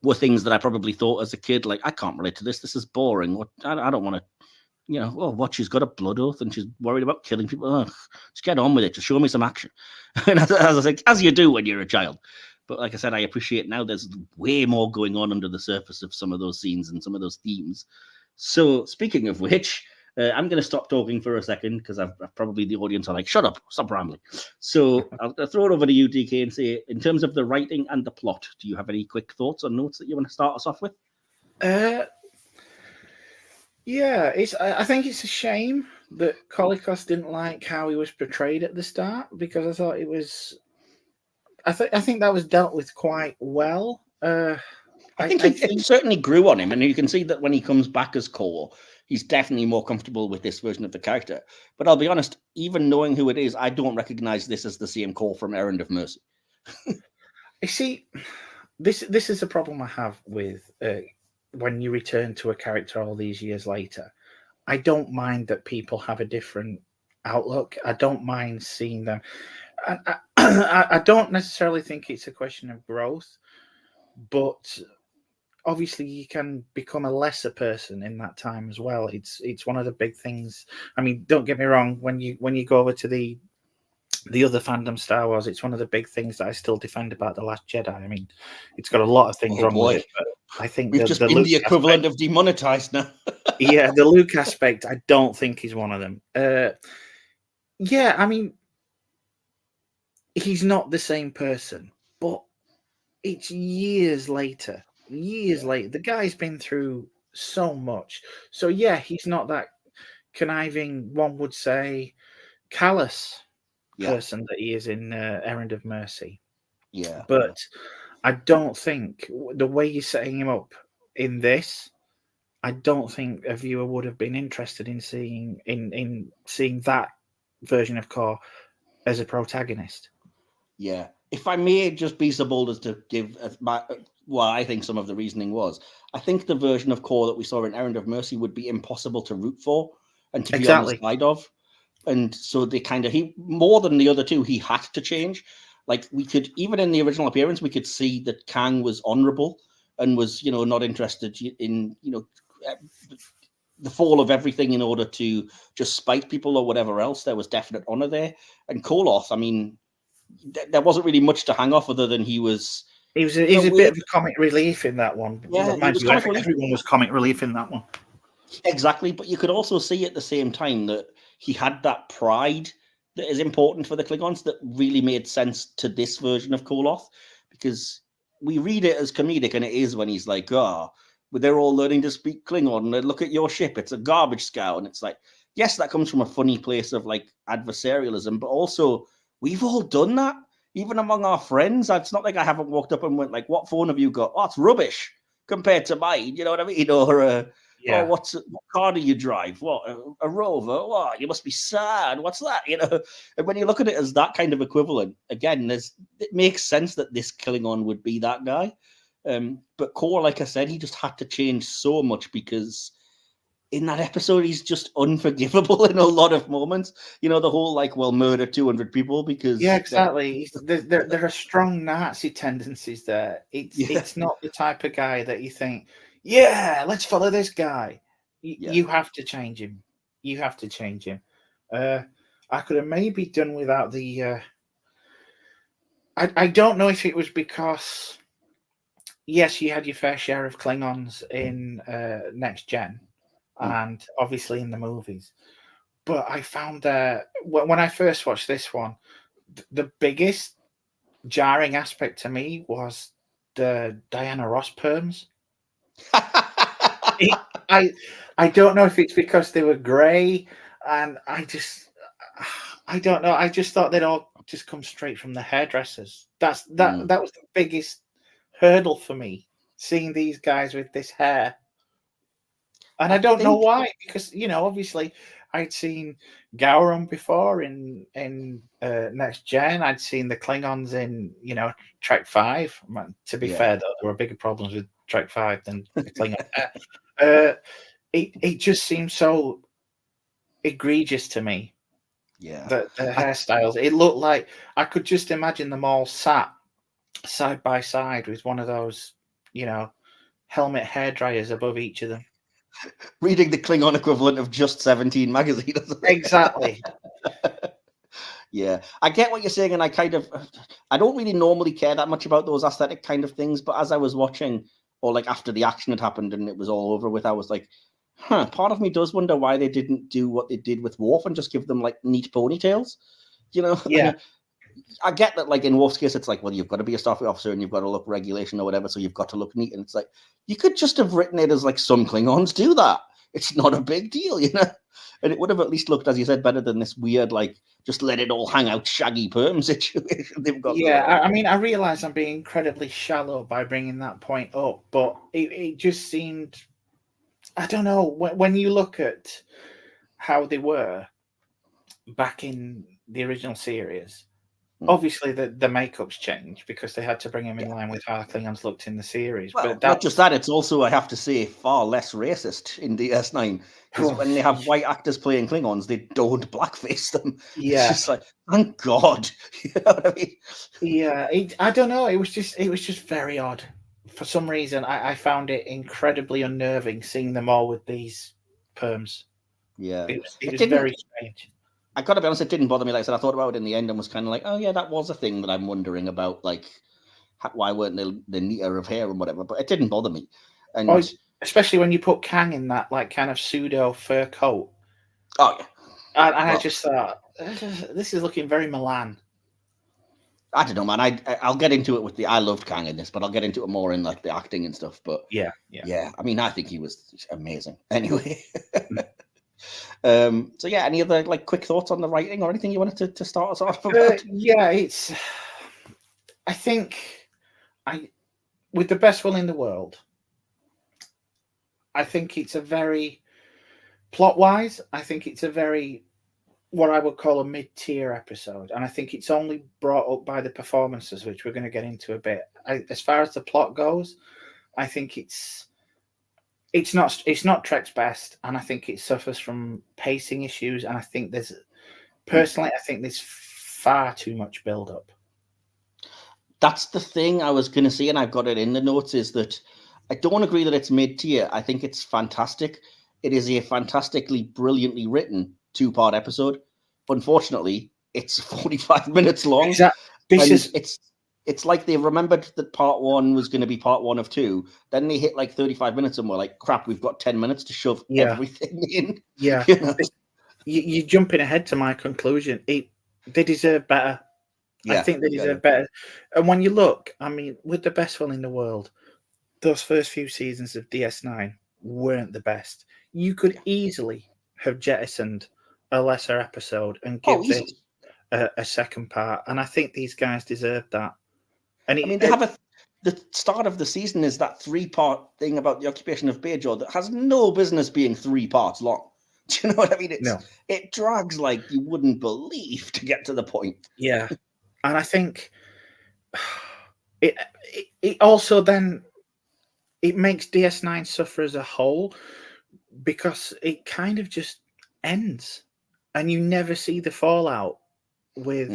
were things that I probably thought as a kid, like, I can't relate to this. This is boring. I don't want to, you know, oh, what, she's got a blood oath and she's worried about killing people. Ugh, just get on with it. Just show me some action. And as I said, as you do when you're a child. But like I said, I appreciate now there's way more going on under the surface of some of those scenes and some of those themes. So speaking of which, I'm going to stop talking for a second because I've probably the audience are like, shut up, stop rambling. So I'll throw it over to you, DK, and say, in terms of the writing and the plot, do you have any quick thoughts or notes that you want to start us off with? Yeah, I think it's a shame that Kolikos didn't like how he was portrayed at the start, because I thought it was. I think that was dealt with quite well. I think it certainly grew on him, and you can see that when he comes back as Kor, he's definitely more comfortable with this version of the character. But I'll be honest, even knowing who it is, I don't recognize this as the same Kor from Errand of Mercy. You see, this is the problem I have with when you return to a character all these years later. I don't mind that people have a different outlook. I don't mind seeing them. I don't necessarily think it's a question of growth, but obviously you can become a lesser person in that time as well. It's one of the big things. I mean, don't get me wrong, when you go over to the other fandom, Star Wars, it's one of the big things that I still defend about The Last Jedi. I mean, it's got a lot of things wrong with it, but I think we've just been the equivalent of demonetized now. Yeah, the Luke aspect, I don't think is one of them. Yeah, I mean, he's not the same person, but it's years later. The guy's been through so much. So yeah, he's not that conniving, one would say, callous person that he is in Errand of Mercy. Yeah. But I don't think the way you're setting him up in this, I don't think a viewer would have been interested in seeing that version of Kor as a protagonist. Yeah. If I may just be so bold as to give what I think some of the reasoning was, I think the version of Kor that we saw in Errand of Mercy would be impossible to root for and to be on the side of. And so they he more than the other two, he had to change. Like, we could, even in the original appearance, we could see that Kang was honourable and was, not interested in, the fall of everything in order to just spite people or whatever else. There was definite honour there. And Koloth, I mean, there wasn't really much to hang off other than he was a bit of a comic relief in that one. Yeah, everyone was comic relief in that one. Exactly, but you could also see at the same time that he had that pride that is important for the Klingons that really made sense to this version of Koloth, because we read it as comedic, and it is when he's like, they're all learning to speak Klingon, and look at your ship, it's a garbage scow. And it's like, yes, that comes from a funny place of like adversarialism, but also we've all done that, even among our friends. It's not like I haven't walked up and went like, what phone have you got? Oh, it's rubbish compared to mine, you know what I mean? Or what car do you drive? What, a Rover? What, you must be sad. What's that? And when you look at it as that kind of equivalent, again, it makes sense that this Klingon would be that guy. But Kor, like I said, he just had to change so much because in that episode, he's just unforgivable in a lot of moments. The whole murder 200 people because... Yeah, exactly. There are strong Nazi tendencies there. It's not the type of guy that you think, yeah, let's follow this guy. You have to change him. I could have maybe done without the... I don't know if it was because, yes, you had your fair share of Klingons in Next Gen and obviously in the movies. But I found when I first watched this one, the biggest jarring aspect to me was the Diana Ross perms. I don't know if it's because they were grey, and I don't know. I just thought they'd all just come straight from the hairdressers. That was the biggest hurdle for me, seeing these guys with this hair. And I don't know why, because obviously I'd seen Gowron before in Next Gen. I'd seen the Klingons in Trek 5. To be fair, though, there were bigger problems with Trek 5 than the Klingon. It just seemed so egregious to me. Yeah, the hairstyles. It looked like I could just imagine them all sat side by side with one of those, helmet hair dryers above each of them. Reading the Klingon equivalent of Just 17 magazine. Exactly. Yeah, I get what you're saying, and I don't really normally care that much about those aesthetic kind of things, but as I was watching, or after the action had happened and it was all over with, I was like, part of me does wonder why they didn't do what they did with Worf and just give them neat ponytails, Yeah. I get that, in Worf's case, it's well, you've got to be a Starfleet officer and you've got to look regulation or whatever, so you've got to look neat. And it's you could just have written it as some Klingons do that. It's not a big deal, And it would have at least looked, as you said, better than this weird, like, just let it all hang out shaggy perm situation they've got. Yeah, I mean, I realise I'm being incredibly shallow by bringing that point up, but it just seemed, I don't know, when you look at how they were back in the original series, obviously the makeup's changed because they had to bring him in line with how the Klingons looked in the series. Well, but not just that, it's also, I have to say, far less racist in DS9. Because when they have white actors playing Klingons, they don't blackface them. Yeah. It's just like, thank God. You know what I mean? Yeah, I don't know. It was just very odd. For some reason, I found it incredibly unnerving seeing them all with these perms. Yeah. It was very strange. I gotta be honest, it didn't bother me. Like I said, I thought about it in the end and was kind of like, oh yeah, that was a thing that I'm wondering about. Like, why weren't they neater of hair and whatever? But it didn't bother me. And especially when you put Kang in that like kind of pseudo fur coat. Oh yeah. And I just thought, this is looking very Milan. I don't know, man. I'll get into it with I loved Kang in this, but I'll get into it more in like the acting and stuff. But yeah. I mean, I think he was amazing. Anyway. So yeah, any other like quick thoughts on the writing or anything you wanted to start us off about? I think with the best will in the world, I think it's a very plot-wise, I think it's a very what I would call a mid-tier episode, and I think it's only brought up by the performances, which we're going to get into a bit. As far as the plot goes, I think it's not Trek's best, and I think it suffers from pacing issues, and I think there's far too much build-up. That's the thing I was going to say, and I've got it in the notes, is that I don't agree that it's mid-tier. I think it's fantastic. It is a fantastically, brilliantly written 2-part episode. Unfortunately, it's 45 minutes long. It's like they remembered that part 1 was going to be part 1 of 2. Then they hit like 35 minutes and we're like, crap, we've got 10 minutes to shove everything in. Yeah. You know? You're jumping ahead to my conclusion. They deserve better. I think they deserve better. And when you look, I mean, with the best one in the world, those first few seasons of DS9 weren't the best. You could easily have jettisoned a lesser episode and give this a second part. And I think these guys deserve that. And the start of the season is that 3-part thing about the occupation of Bajor that has no business being 3 parts long. Do you know what I mean? It drags like you wouldn't believe to get to the point. Yeah. And I think it also then it makes DS9 suffer as a whole because it kind of just ends and you never see the fallout with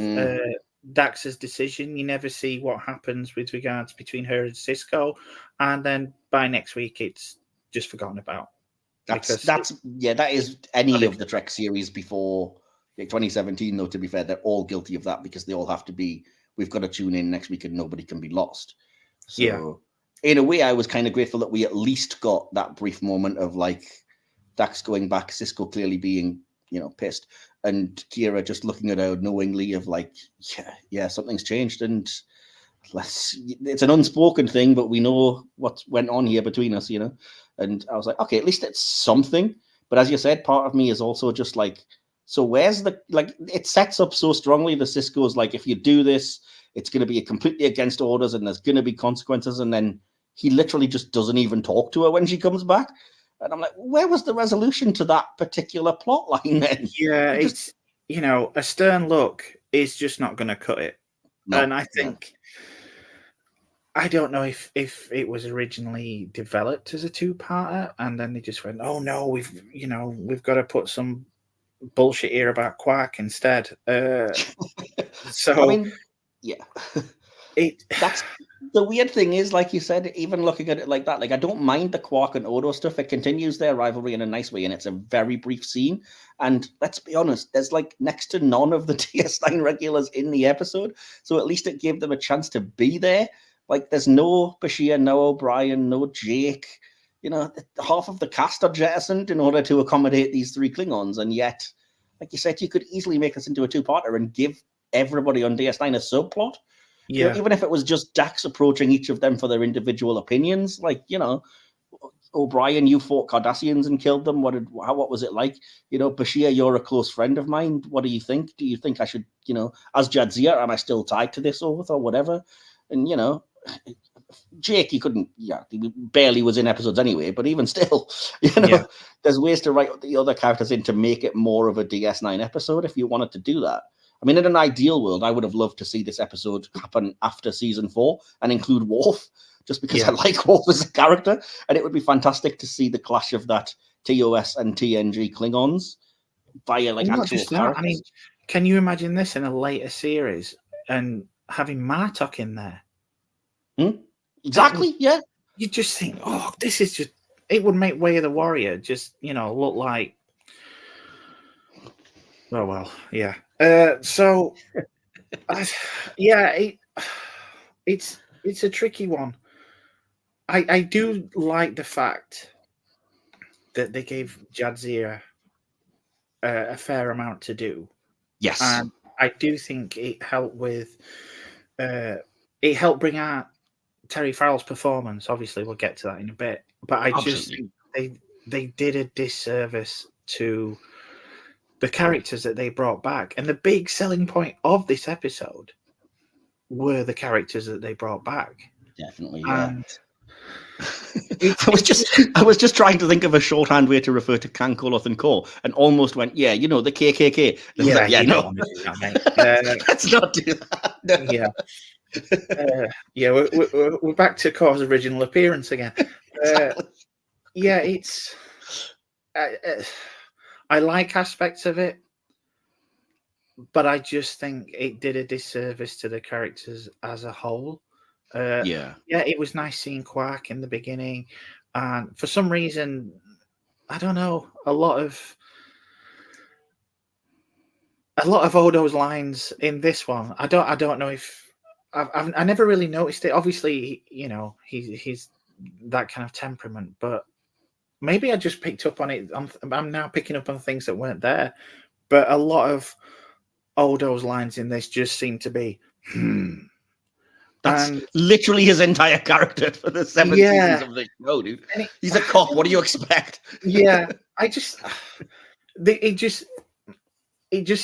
Dax's decision. You never see what happens with regards between her and Cisco, and then by next week it's just forgotten about. That is any of the Trek series before 2017, though. To be fair, they're all guilty of that because they all have to be. We've got to tune in next week, and nobody can be lost. So, in a way, I was kind of grateful that we at least got that brief moment of like Dax going back, Cisco clearly being pissed, and Kira just looking at her knowingly of like, yeah, something's changed, and it's an unspoken thing, but we know what went on here between us, And I was like, okay, at least it's something. But as you said, part of me is also just like, so where's it sets up so strongly the Cisco's like, if you do this, it's going to be completely against orders and there's going to be consequences. And then he literally just doesn't even talk to her when she comes back. And I'm like, where was the resolution to that particular plot line then? Yeah, it's, a stern look is just not going to cut it. No, and I think, I don't know if it was originally developed as a 2-parter and then they just went, oh no, we've got to put some bullshit here about Quark instead. So, I mean, yeah. That's the weird thing is, like you said, even looking at it like that, like I don't mind the Quark and Odo stuff. It continues their rivalry in a nice way, and it's a very brief scene. And let's be honest, there's like next to none of the DS9 regulars in the episode, so at least it gave them a chance to be there. Like there's no Bashir, no O'Brien, no Jake. Half of the cast are jettisoned in order to accommodate these 3 Klingons, and yet, like you said, you could easily make this into a 2-parter and give everybody on DS9 a subplot. Yeah. Even if it was just Dax approaching each of them for their individual opinions, like, O'Brien, you fought Cardassians and killed them. What was it like? Bashir, you're a close friend of mine. What do you think? Do you think I should, as Jadzia, am I still tied to this oath or whatever? And, Jake, he barely was in episodes anyway, but even still, there's ways to write the other characters in to make it more of a DS9 episode if you wanted to do that. I mean, in an ideal world, I would have loved to see this episode happen after season 4 and include Worf, just because I like Worf as a character, and it would be fantastic to see the clash of that TOS and TNG Klingons via actual characters. I mean, can you imagine this in a later series and having Martok in there? Exactly, yeah. You just think, oh, this is just, it would make Way of the Warrior just, look like, oh, well, yeah. So, it's a tricky one. I do like the fact that they gave Jadzia a fair amount to do. Yes. And I do think it helped it helped bring out Terry Farrell's performance. Obviously, we'll get to that in a bit. But I just think they did a disservice to the characters that they brought back. And the big selling point of this episode were the characters that they brought back. Definitely, yeah. And I was just trying to think of a shorthand way to refer to Kang, Koloth and Kor, and almost went, the KKK. No. Let's not do that. No. We're back to Kor's original appearance again. It's. I like aspects of it, but I just think it did a disservice to the characters as a whole. It was nice seeing Quark in the beginning, and for some reason, I don't know, a lot of Odo's lines in this one. I don't know if I never really noticed it. Obviously, he's that kind of temperament, but maybe I just picked up on it. I'm now picking up on things that weren't there, but a lot of Odo's lines in this just seem to be. That's literally his entire character for the 7 seasons of the show, dude. He's a cop. What do you expect? It just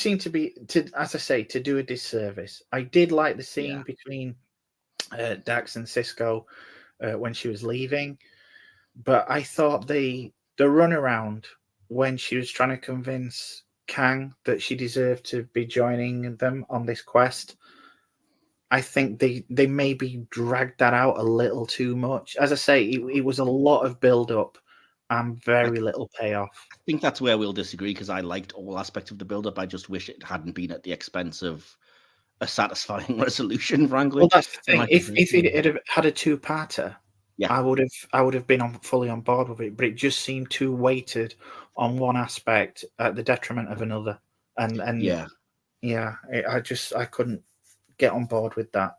seemed to be, as I say, to do a disservice. I did like the scene between Dax and Cisco when she was leaving, but I thought the runaround when she was trying to convince Kang that she deserved to be joining them on this quest, I think they maybe dragged that out a little too much. As I say, it was a lot of build-up and very little payoff. I think that's where we'll disagree, because I liked all aspects of the build-up. I just wish it hadn't been at the expense of a satisfying resolution, frankly. Well, that's the thing. If it had a two-parter, I would have been fully on board with it. But it just seemed too weighted on one aspect at the detriment of another. And I couldn't get on board with that.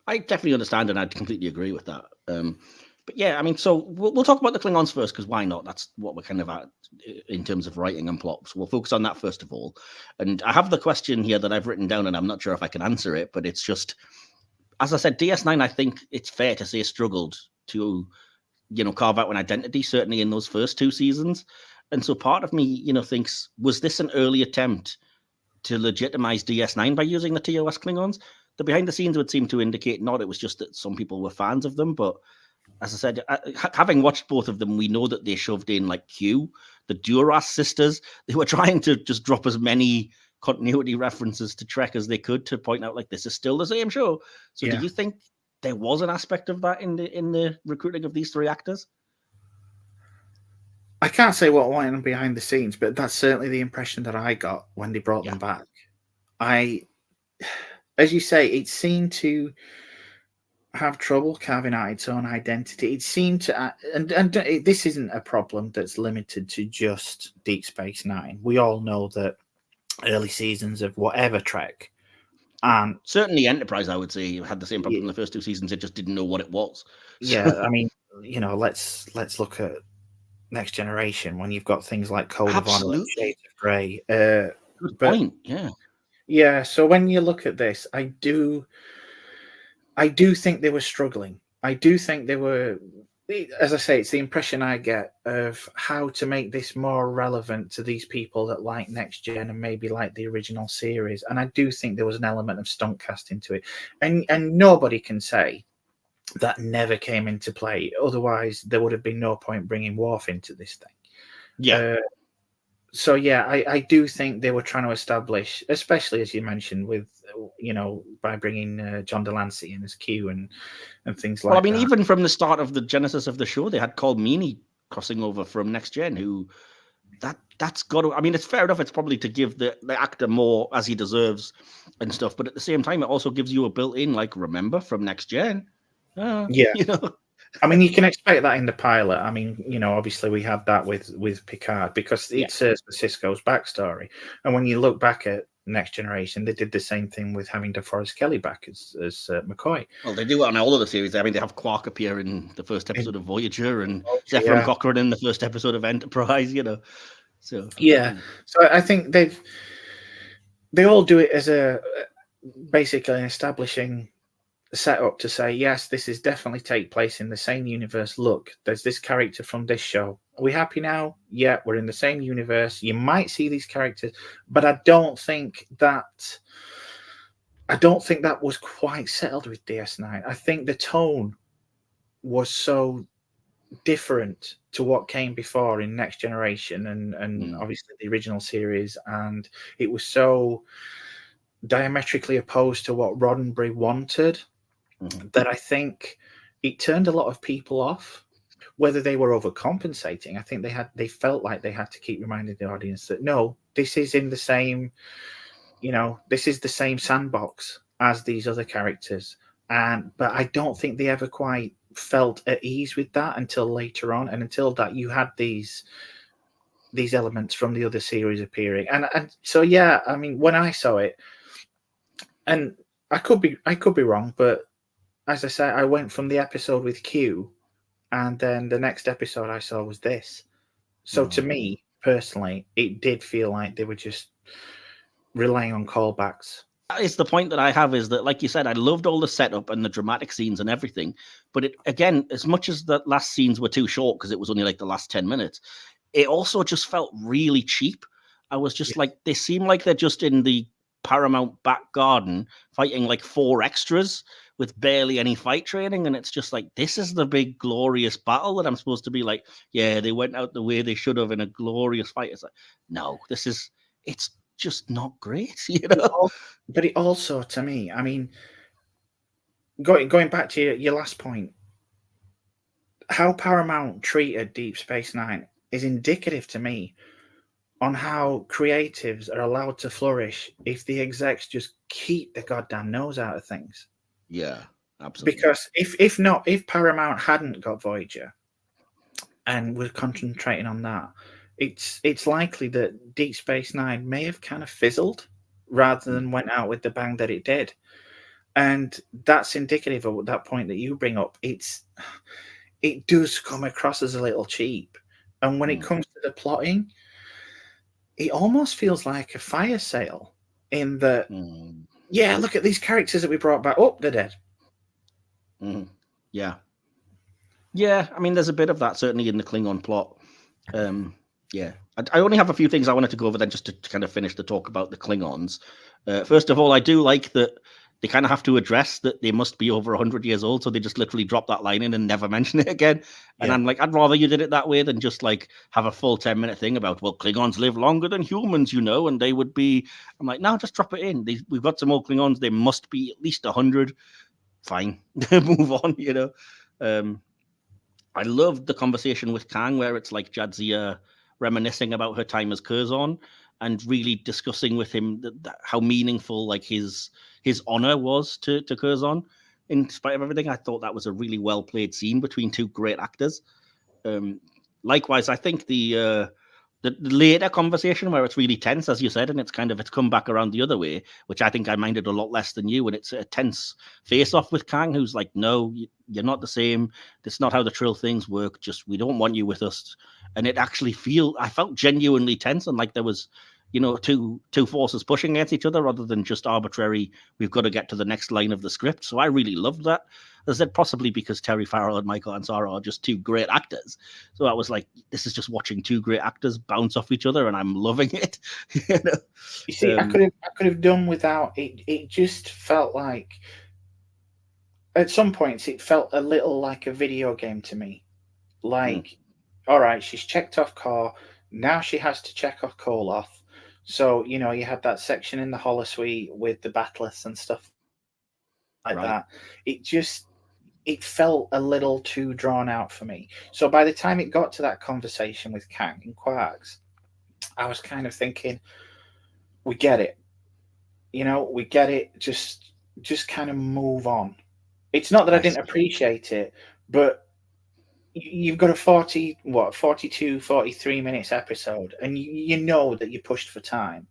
I definitely understand, and I'd completely agree with that. But yeah, I mean, so we'll talk about the Klingons first, because why not? That's what we're kind of at in terms of writing and plot. So we'll focus on that first of all. And I have the question here that I've written down, and I'm not sure if I can answer it, but it's just, as I said, DS9, I think it's fair to say, struggled to, carve out an identity, certainly in those first 2 seasons. And so part of me, thinks, was this an early attempt to legitimize DS9 by using the TOS Klingons? The behind the scenes would seem to indicate not. It was just that some people were fans of them. But as I said, having watched both of them, we know that they shoved in Q, the Duras sisters. They were trying to just drop as many continuity references to Trek as they could to point out this is still the same show. So do you think there was an aspect of that in the recruiting of these 3 actors? I can't say what went on behind the scenes, but that's certainly the impression that I got when they brought them back. As you say, it seemed to have trouble carving out its own identity. It seemed to, and this isn't a problem that's limited to just Deep Space Nine. We all know that early seasons of whatever Trek, and certainly Enterprise, I would say, had the same problem in the first 2 seasons. It just didn't know what it was. Yeah, I mean, let's look at Next Generation when you've got things like Code of Honor and Shades of Grey. Good point. Yeah. So when you look at this, I do think they were struggling. I do think they were as I say, it's the impression I get of how to make this more relevant to these people that like Next Gen and maybe like the original series. And I do think there was an element of stunt casting to it. And nobody can say that never came into play. Otherwise, there would have been no point bringing Worf into this thing. Yeah. So yeah, I do think they were trying to establish, especially as you mentioned, with by bringing John Delancey in as Q and things like that. Well, I mean, even from the start of the genesis of the show, they had Cole Meany crossing over from Next Gen, who that's got to. I mean, it's fair enough. It's probably to give the actor more as he deserves and stuff, but at the same time, it also gives you a built-in remember from Next Gen. Yeah. I mean, you can expect that in the pilot. I mean, obviously we had that with Picard because it serves for Sisko's backstory. And when you look back at Next Generation, they did the same thing with having DeForest Kelly back as McCoy. Well, they do it on all of the series. I mean, they have Quark appear in the first episode of Voyager and Zefram Cochrane in the first episode of Enterprise, So yeah. So I think they all do it as basically an establishing set up to say, yes, this is definitely take place in the same universe. Look, there's this character from this show. Are we happy now? Yeah, we're in the same universe. You might see these characters, but I don't think that was quite settled with DS9. I think the tone was so different to what came before in Next Generation and obviously the original series, and it was so diametrically opposed to what Roddenberry wanted that I think it turned a lot of people off. Whether they were overcompensating, I think they felt like they had to keep reminding the audience that no, this is in the same, this is the same sandbox as these other characters. But I don't think they ever quite felt at ease with that until later on, and until that you had these elements from the other series appearing. And so yeah, I mean, when I saw it, and I could be wrong, but as I say, I went from the episode with Q, and then the next episode I saw was this. So to me, personally, it did feel like they were just relying on callbacks. It's the point that I have is that, like you said, I loved all the setup and the dramatic scenes and everything. But it, again, as much as the last scenes were too short because it was only the last 10 minutes, it also just felt really cheap. I was just they seem like they're just in the Paramount back garden fighting 4 extras with barely any fight training, and it's just this is the big glorious battle that I'm supposed to be yeah, they went out the way they should have in a glorious fight. It's no, it's just not great, But it also, to me, I mean, going back to your last point, how Paramount treated Deep Space Nine is indicative to me on how creatives are allowed to flourish if the execs just keep their goddamn nose out of things. Yeah, absolutely. Because if Paramount hadn't got Voyager and were concentrating on that, it's likely that Deep Space Nine may have kind of fizzled rather than went out with the bang that it did. And that's indicative of that point that you bring up. It does come across as a little cheap. And when it comes to the plotting, it almost feels like a fire sale in that, yeah, look at these characters that we brought back. Oh, they're dead. Yeah. Yeah, I mean, there's a bit of that certainly in the Klingon plot. Yeah. I only have a few things I wanted to go over then just to kind of finish the talk about the Klingons. First of all, I do like that they kind of have to address that they must be over 100 years old, so they just literally drop that line in and never mention it again. And I'm I'd rather you did it that way than just have a full 10-minute thing about, well, Klingons live longer than humans, and they would be. I'm no, just drop it in. We've got some more Klingons. They must be at least 100. Fine, move on. I loved the conversation with Kang where it's Jadzia reminiscing about her time as Curzon and really discussing with him how meaningful his honor was to Curzon in spite of everything. I thought that was a really well played scene between two great actors. Likewise, I think the later conversation where it's really tense, as you said, and it's come back around the other way, which I think I minded a lot less than you. And it's a tense face-off with Kang, who's no, you're not the same. That's not how the Trill things work. Just, we don't want you with us. And it actually I felt genuinely tense and there was, two forces pushing against each other rather than just arbitrary, we've got to get to the next line of the script. So I really loved that. As I said, possibly because Terry Farrell and Michael Ansara are just two great actors. So I was like, this is just watching two great actors bounce off each other, and I'm loving it. You see, I could have done without it. It just felt like, at some points, it felt a little like a video game to me. Like, all right, she's checked off Kor. Now she has to check off Koloth. So, you had that section in the holosuite with the battlers and stuff like that. It felt a little too drawn out for me. So by the time it got to that conversation with Kang and Quarks, I was kind of thinking, we get it. We get it. Just kind of move on. It's not that I didn't appreciate it, but you've got a 42, 43 minutes episode, and you know that you pushed for time.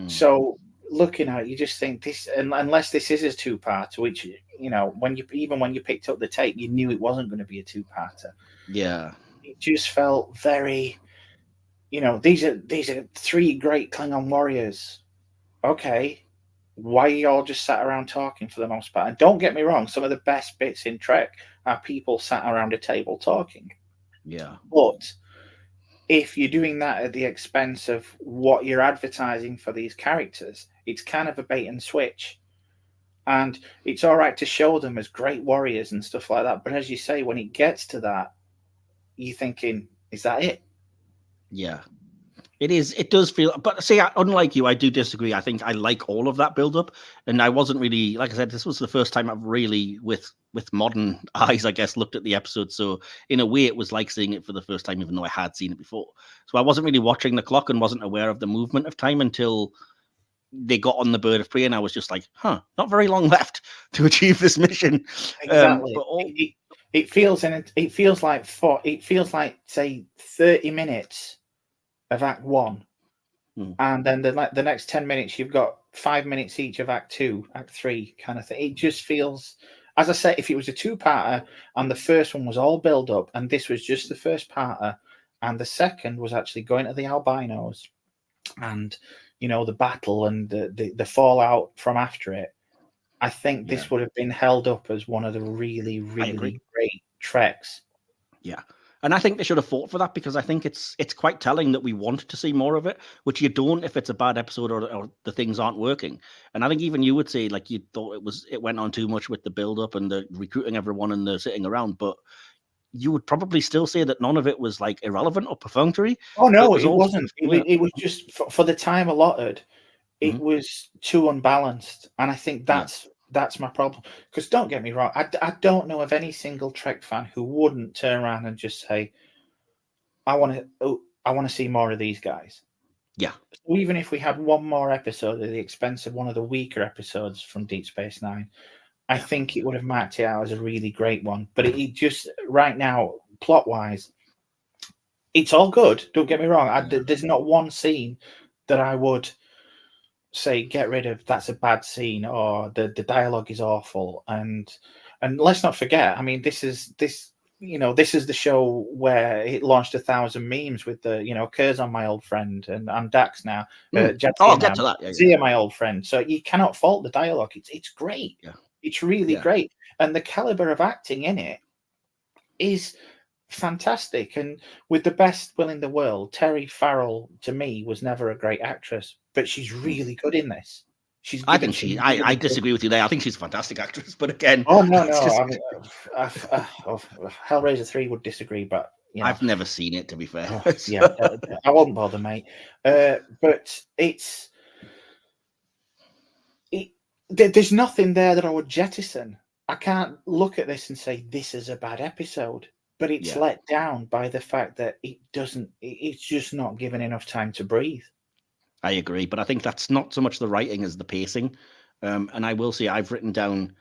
So looking at it, you just think this, unless this is a two-parter, which, when you picked up the tape, you knew it wasn't going to be a two-parter. Yeah. It just felt very, these are three great Klingon warriors. Okay. Why are you all just sat around talking for the most part? And don't get me wrong, some of the best bits in Trek are people sat around a table talking. Yeah. But if you're doing that at the expense of what you're advertising for these characters, it's kind of a bait and switch. And it's all right to show them as great warriors and stuff like that. But as you say, when it gets to that, you're thinking, is that it? Yeah. It is. It does feel, but see, unlike you, I do disagree. I think I like all of that build-up, and I wasn't really, like I said, this was the first time I've really, with modern eyes, I guess, looked at the episode. So in a way, it was like seeing it for the first time, even though I had seen it before. So I wasn't really watching the clock and wasn't aware of the movement of time until they got on the Bird of Prey, and I was just like, not very long left to achieve this mission. Exactly. It feels like say 30 minutes of Act 1, and then the next 10 minutes you've got 5 minutes each of Act 2, Act 3 kind of thing. It just feels, as I say, if it was a two-parter and the first one was all build up and this was just the first parter and the second was actually going to the albinos and the battle and the fallout from after it, I think this would have been held up as one of the really, really great Treks. Yeah. And I think they should have fought for that, because I think it's quite telling that we want to see more of it, which you don't if it's a bad episode or the things aren't working. And I think even you would say, like, you thought it went on too much with the build-up and the recruiting everyone and the sitting around, but you would probably still say that none of it was like irrelevant or perfunctory. Oh no, it wasn't. It was just for the time allotted. It was too unbalanced, and I think that's my problem. Because don't get me wrong, I don't know of any single Trek fan who wouldn't turn around and just say, I want to see more of these guys. Yeah. So even if we had one more episode at the expense of one of the weaker episodes from Deep Space Nine, I think it would have marked it out as a really great one. But it just, right now, plot-wise, it's all good. Don't get me wrong. There's not one scene that I would say get rid of, that's a bad scene, or the dialogue is awful. And let's not forget, I mean, this is the show where it launched 1,000 memes with the Kerr's on my old friend, and I'm Dax now. Jadzia I'll get to that. Jadzia, my old friend. So you cannot fault the dialogue. It's great. Yeah. It's really great. And the caliber of acting in it is fantastic. And with the best will in the world, Terry Farrell, to me, was never a great actress, but she's really good in this. I disagree with you there. I think she's a fantastic actress, but again, I mean, Hellraiser 3 would disagree, but I've never seen it, to be fair. I won't bother, mate. But there's nothing there that I would jettison. I can't look at this and say this is a bad episode, but it's let down by the fact that it's just not given enough time to breathe. I agree, but I think that's not so much the writing as the pacing. And I will say, I've written down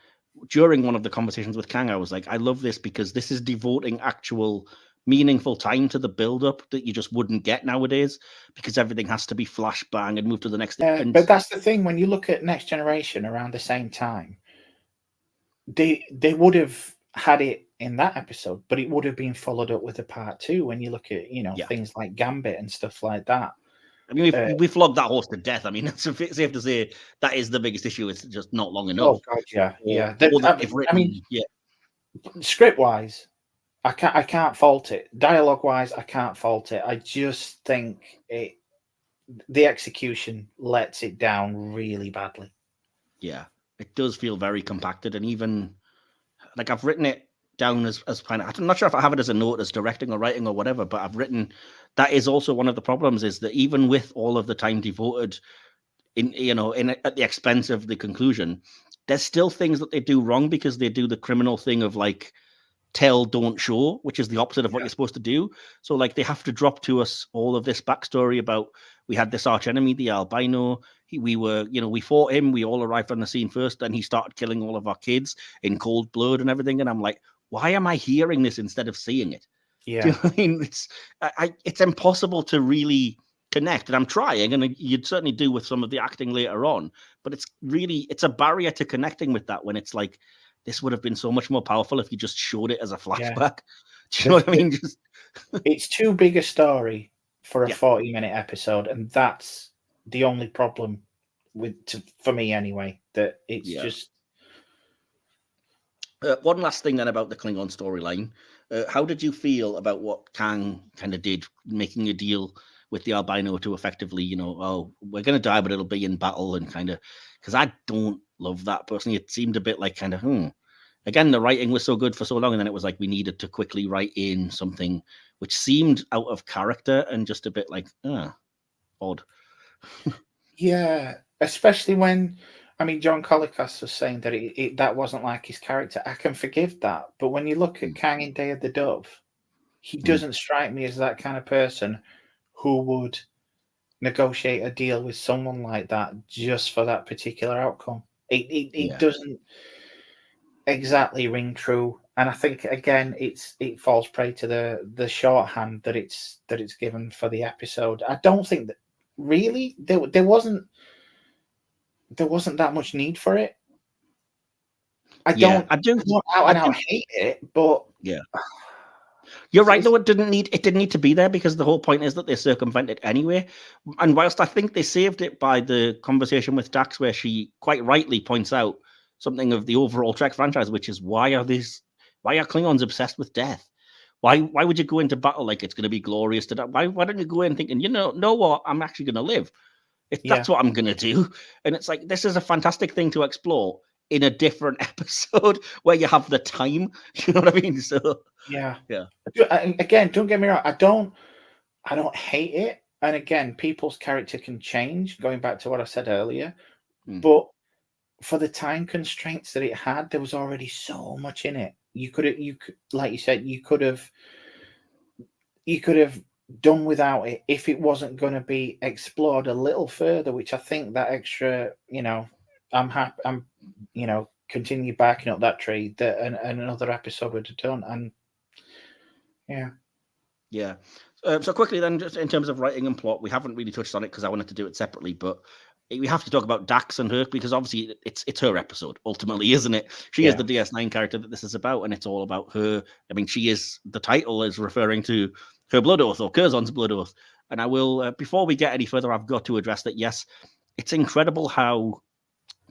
during one of the conversations with Kang, I was like, I love this because this is devoting actual meaningful time to the build-up that you just wouldn't get nowadays, because everything has to be flash bang and move to the next thing. But that's the thing, when you look at Next Generation around the same time, they would have had it in that episode, but it would have been followed up with a part 2 when you look at things like Gambit and stuff like that. I mean, we flogged that horse to death. I mean, it's safe to say that is the biggest issue. It's just not long enough. Oh God, yeah. Script wise, I can't fault it. Dialogue wise, I can't fault it. I just think the execution lets it down really badly. Yeah, it does feel very compacted, and even like I've written it down as kind of, I'm not sure if I have it as a note as directing or writing or whatever, but I've written that is also one of the problems, is that even with all of the time devoted at the expense of the conclusion, there's still things that they do wrong because they do the criminal thing of like tell, don't show, which is the opposite of what you're supposed to do. So like they have to drop to us all of this backstory about, we had this arch enemy, the albino. We fought him. We all arrived on the scene first, and he started killing all of our kids in cold blood and everything. And I'm like, why am I hearing this instead of seeing it? Yeah, do you know what I mean? It's impossible to really connect, and I'm trying, and you'd certainly do with some of the acting later on. But it's a barrier to connecting with that when it's like, this would have been so much more powerful if you just showed it as a flashback. Yeah. Do you know what I mean? It's too big a story for a 40-minute episode, and that's the only problem for me anyway. That it's just. One last thing then about the Klingon storyline. How did you feel about what Kang kind of did, making a deal with the albino to effectively, we're going to die, but it'll be in battle, and kind of, because I don't love that personally. It seemed a bit like kind of, again, the writing was so good for so long, and then it was like we needed to quickly write in something which seemed out of character and just a bit like, odd. Yeah, especially when, John Colicos was saying that that wasn't like his character. I can forgive that. But when you look at Kang in Day of the Dove, he doesn't strike me as that kind of person who would negotiate a deal with someone like that just for that particular outcome. It doesn't exactly ring true. And I think, again, it falls prey to the shorthand that it's given for the episode. I don't think that really there wasn't that much need for it. I don't out and out hate it, but you're right. Though it didn't need to be there, because the whole point is that they circumvent it anyway. And whilst I think they saved it by the conversation with Dax, where she quite rightly points out something of the overall Trek franchise, which is why are Klingons obsessed with death? Why would you go into battle like it's going to be glorious to die? Why don't you go in thinking, know what, I'm actually going to live? That's what I'm going to do. And it's like, this is a fantastic thing to explore in a different episode where you have the time. You know what I mean? So yeah. Again, don't get me wrong. I don't hate it. And again, people's character can change, going back to what I said earlier. But for the time constraints that it had, there was already so much in it. You could, like you said, you could have done without it if it wasn't going to be explored a little further, which I think that extra, I'm happy, continue backing up that tree that another episode would have done. And so quickly then, just in terms of writing and plot, we haven't really touched on it because I wanted to do it separately, but we have to talk about Dax and her, because obviously it's her episode ultimately, isn't it? She is the DS9 character that this is about, and it's all about her. She is, the title is referring to her blood oath, or Curzon's blood oath. And I will, before we get any further, I've got to address that. Yes, it's incredible how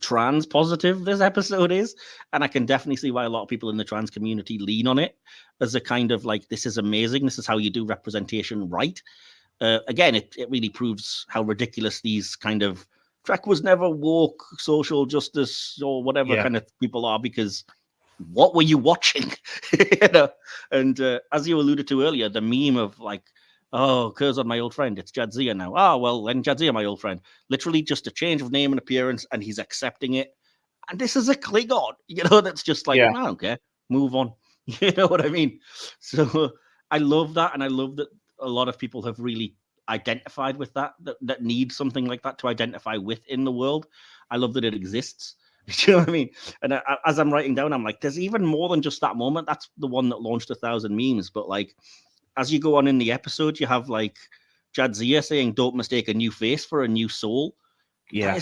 trans positive this episode is, and I can definitely see why a lot of people in the trans community lean on it as a kind of like, this is amazing, this is how you do representation right. Again, it really proves how ridiculous these kind of Trek was never woke, social justice, or whatever kind of people are, because what were you watching? And as you alluded to earlier, the meme of like, oh, Curzon, my old friend, it's Jadzia now. Oh, well, then Jadzia, my old friend. Literally just a change of name and appearance, and he's accepting it. And this is a Klingon, that's just like, I don't care, move on. You know what I mean? So I love that, and I love that a lot of people have really identified with that need something like that to identify with in the world. I love that it exists. Do you know what I mean? And as I'm writing down, I'm like, there's even more than just that moment. That's the one that launched 1,000 memes. But like, as you go on in the episode, you have like Jadzia saying, "Don't mistake a new face for a new soul." Yeah,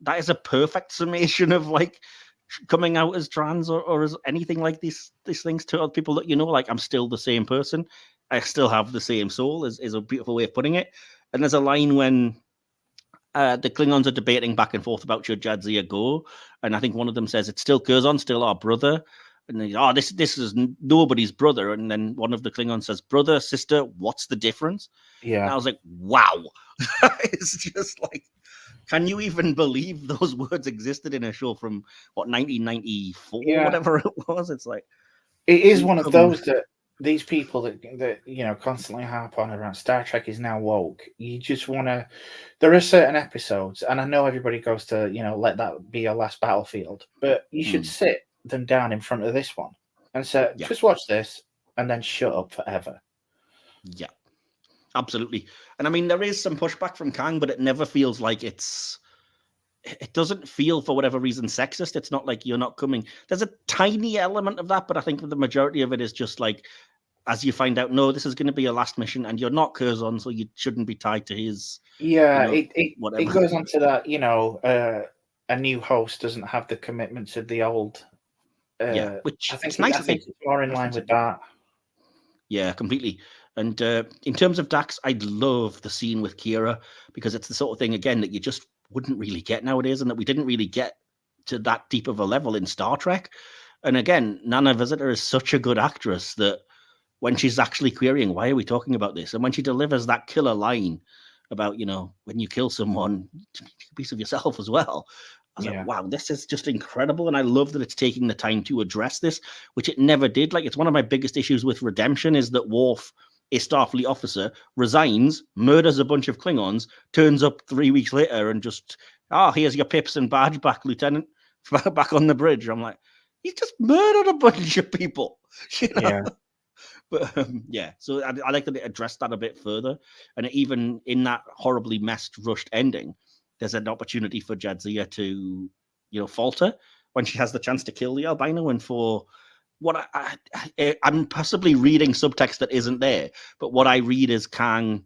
that is a perfect summation of like coming out as trans or as anything like these things to other people that like, I'm still the same person. I still have the same soul is a beautiful way of putting it. And there's a line when the Klingons are debating back and forth about should Jadzia go, and I think one of them says it's still Curzon, still our brother, and then this is nobody's brother, and then one of the Klingons says brother, sister, what's the difference? Yeah, and I was like, wow. It's just like, can you even believe those words existed in a show from 1994, whatever it was? It's like, it is one of those that these people that constantly harp on around Star Trek is now woke. You just want to. There are certain episodes, and I know everybody goes to let that be your last battlefield, but you should sit them down in front of this one and say, just watch this, and then shut up forever. Yeah, absolutely. And I mean, there is some pushback from Kang, but it never feels like it doesn't feel, for whatever reason, sexist. It's not like you're not coming. There's a tiny element of that, but I think the majority of it is just like, as you find out, no, this is going to be your last mission, and you're not Curzon, so you shouldn't be tied to his. Yeah, it goes on to that. A new host doesn't have the commitments of the old. Which I think it's nice. I think it's more in line with that. Yeah, completely. And in terms of Dax, I love the scene with Kira, because it's the sort of thing, again, that you just wouldn't really get nowadays, and that we didn't really get to that deep of a level in Star Trek. And again, Nana Visitor is such a good actress that when she's actually querying, why are we talking about this? And when she delivers that killer line about, when you kill someone, take a piece of yourself as well. I was like, wow, this is just incredible. And I love that it's taking the time to address this, which it never did. Like, it's one of my biggest issues with Redemption is that Worf, a Starfleet officer, resigns, murders a bunch of Klingons, turns up 3 weeks later and just, here's your pips and badge back, Lieutenant, back on the bridge. I'm like, he's just murdered a bunch of people. Yeah. But so I like that it addressed that a bit further. And even in that horribly messed, rushed ending, there's an opportunity for Jadzia to, falter when she has the chance to kill the albino. And for what I'm possibly reading subtext that isn't there, but what I read is Kang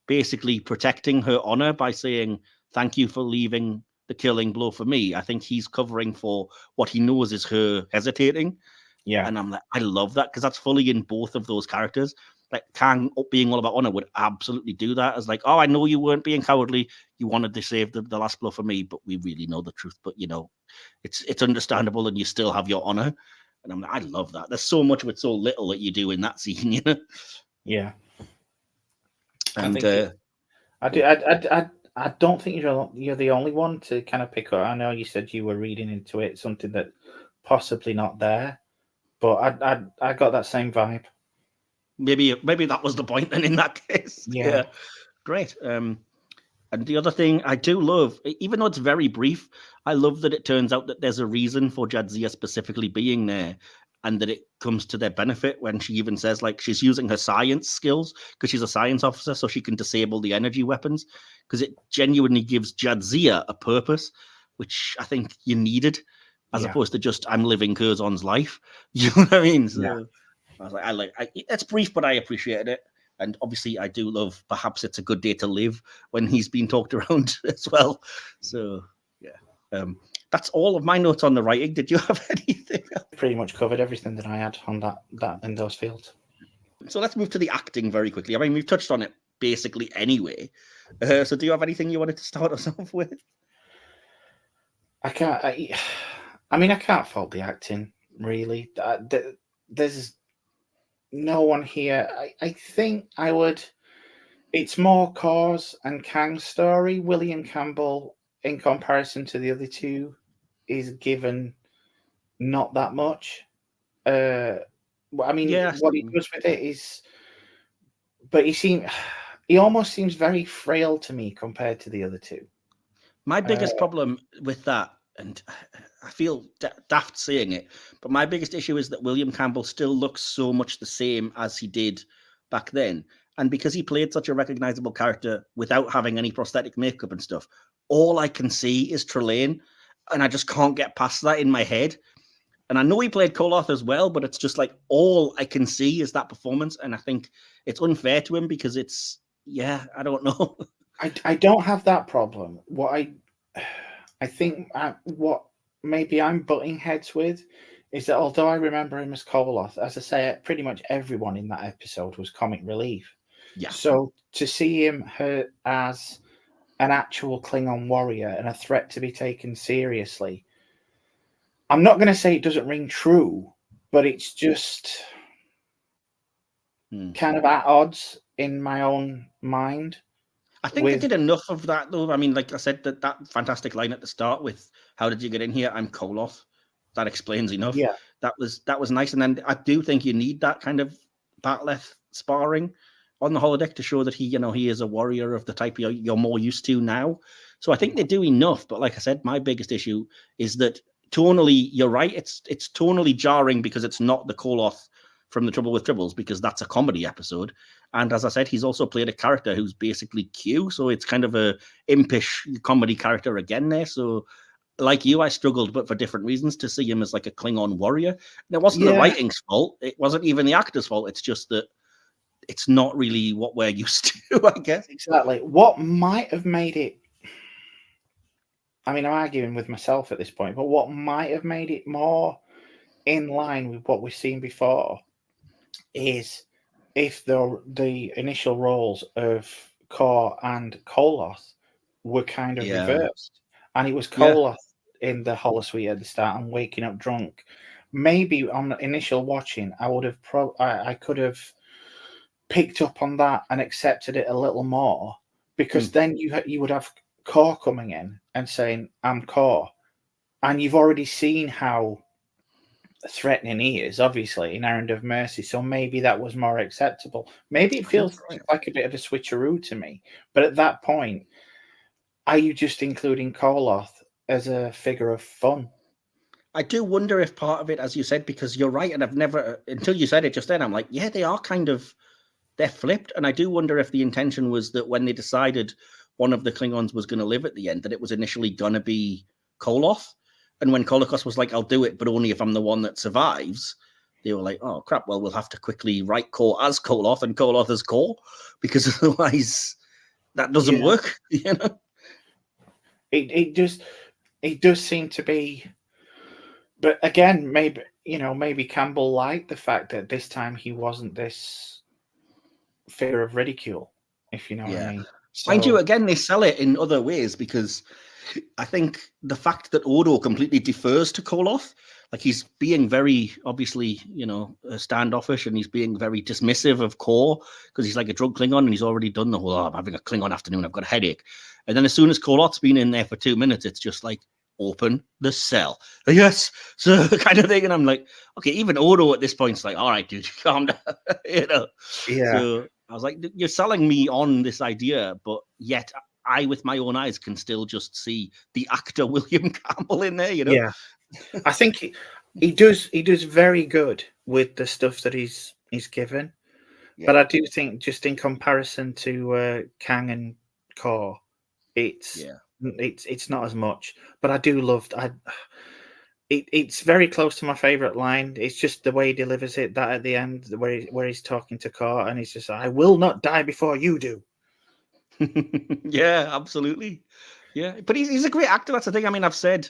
basically protecting her honor by saying, thank you for leaving the killing blow for me. I think he's covering for what he knows is her hesitating. Yeah. And I'm like, I love that, because that's fully in both of those characters. Like, Kang being all about honor would absolutely do that, as like, I know you weren't being cowardly. You wanted to save the last blow for me, but we really know the truth. But, it's understandable, and you still have your honor. And I'm like, I love that. There's so much with so little that you do in that scene, Yeah. And I don't think you're the only one to kind of pick up. I know you said you were reading into it, something that possibly not there. But I got that same vibe. Maybe that was the point then in that case. Yeah. Great. And the other thing I do love, even though it's very brief, I love that it turns out that there's a reason for Jadzia specifically being there, and that it comes to their benefit when she even says, like, she's using her science skills because she's a science officer, so she can disable the energy weapons, because it genuinely gives Jadzia a purpose, which I think you needed. As opposed to just, I'm living Curzon's life. You know what I mean? So I was like, it's brief, but I appreciated it. And obviously, I do love perhaps it's a good day to live when he's been talked around as well. So, that's all of my notes on the writing. Did you have anything else? Pretty much covered everything that I had on that in those fields. So let's move to the acting very quickly. I mean, we've touched on it basically anyway. So do you have anything you wanted to start us off with? I can't fault the acting, really. There's no one here. I think I would. It's more Kor's and Kang's story. William Campbell, in comparison to the other two, is given not that much. What he does with it is, but he almost seems very frail to me compared to the other two. My biggest problem with that, and I feel daft saying it, but my biggest issue is that William Campbell still looks so much the same as he did back then. And because he played such a recognizable character without having any prosthetic makeup and stuff, all I can see is Trelane, and I just can't get past that in my head. And I know he played Koloth as well, but it's just like all I can see is that performance. And I think it's unfair to him because it's, I don't know. I don't have that problem. What I think what maybe I'm butting heads with is that although I remember him as Koloth, as I say, pretty much everyone in that episode was comic relief. Yeah. So to see him as an actual Klingon warrior and a threat to be taken seriously, I'm not going to say it doesn't ring true, but it's just kind of at odds in my own mind. I think they did enough of that, though. I mean, like I said, that fantastic line at the start with "How did you get in here? I'm Koloth." That explains enough. Yeah, that was nice. And then I do think you need that kind of Bat'leth sparring on the holodeck to show that he is a warrior of the type you're more used to now. So I think they do enough. But like I said, my biggest issue is that tonally, you're right. It's tonally jarring because it's not the Koloth from The Trouble with Tribbles, because that's a comedy episode. And as I said, he's also played a character who's basically Q, so it's kind of a impish comedy character again there. So like you, I struggled, but for different reasons, to see him as like a Klingon warrior. And it wasn't the writing's fault. It wasn't even the actor's fault. It's just that it's not really what we're used to, I guess. Exactly. What might have made it, I mean, I'm arguing with myself at this point, but what might have made it more in line with what we've seen before is if the initial roles of Kor and Koloth were kind of reversed, and it was Koloth in the holosuite at the start and waking up drunk. Maybe on the initial watching, I would have I could have picked up on that and accepted it a little more, because then you would have Kor coming in and saying, "I'm Kor," and you've already seen how threatening he is, obviously, in Errand of Mercy. So maybe that was more acceptable. Maybe it feels like a bit of a switcheroo to me. But at that point, are you just including Koloth as a figure of fun? I do wonder if part of it, as you said, because you're right, and I've never, until you said it just then, I'm like, yeah, they are they're flipped. And I do wonder if the intention was that when they decided one of the Klingons was going to live at the end, that it was initially going to be Koloth. And when Kolokos was like, I'll do it, but only if I'm the one that survives, they were like, oh, crap, well, we'll have to quickly write Kor as Koloth and Koloth as Kor, because otherwise that doesn't work, you know? It does seem to be, but again, maybe Campbell liked the fact that this time he wasn't this figure of ridicule, if you know what I mean. So, mind you, again, they sell it in other ways, because I think the fact that Odo completely defers to Koloth, like he's being very, obviously, standoffish, and he's being very dismissive of Kor, because he's like a drug Klingon, and he's already done the whole, I'm having a Klingon afternoon, I've got a headache. And then as soon as Koloth's been in there for 2 minutes, it's just like, open the cell. Yes. So kind of thing. And I'm like, okay, even Odo at this point is like, all right, dude, calm down. Yeah. So I was like, you're selling me on this idea, but yet I, with my own eyes, can still just see the actor William Campbell in there, Yeah. I think he does very good with the stuff that he's given. Yeah. But I do think, just in comparison to Kang and Kor, it's not as much. But I do love it's very close to my favorite line. It's just the way he delivers it, that at the end where he's talking to Kor, and he's just like, I will not die before you do. Yeah, absolutely. Yeah, but he's a great actor. That's the thing. I mean, I've said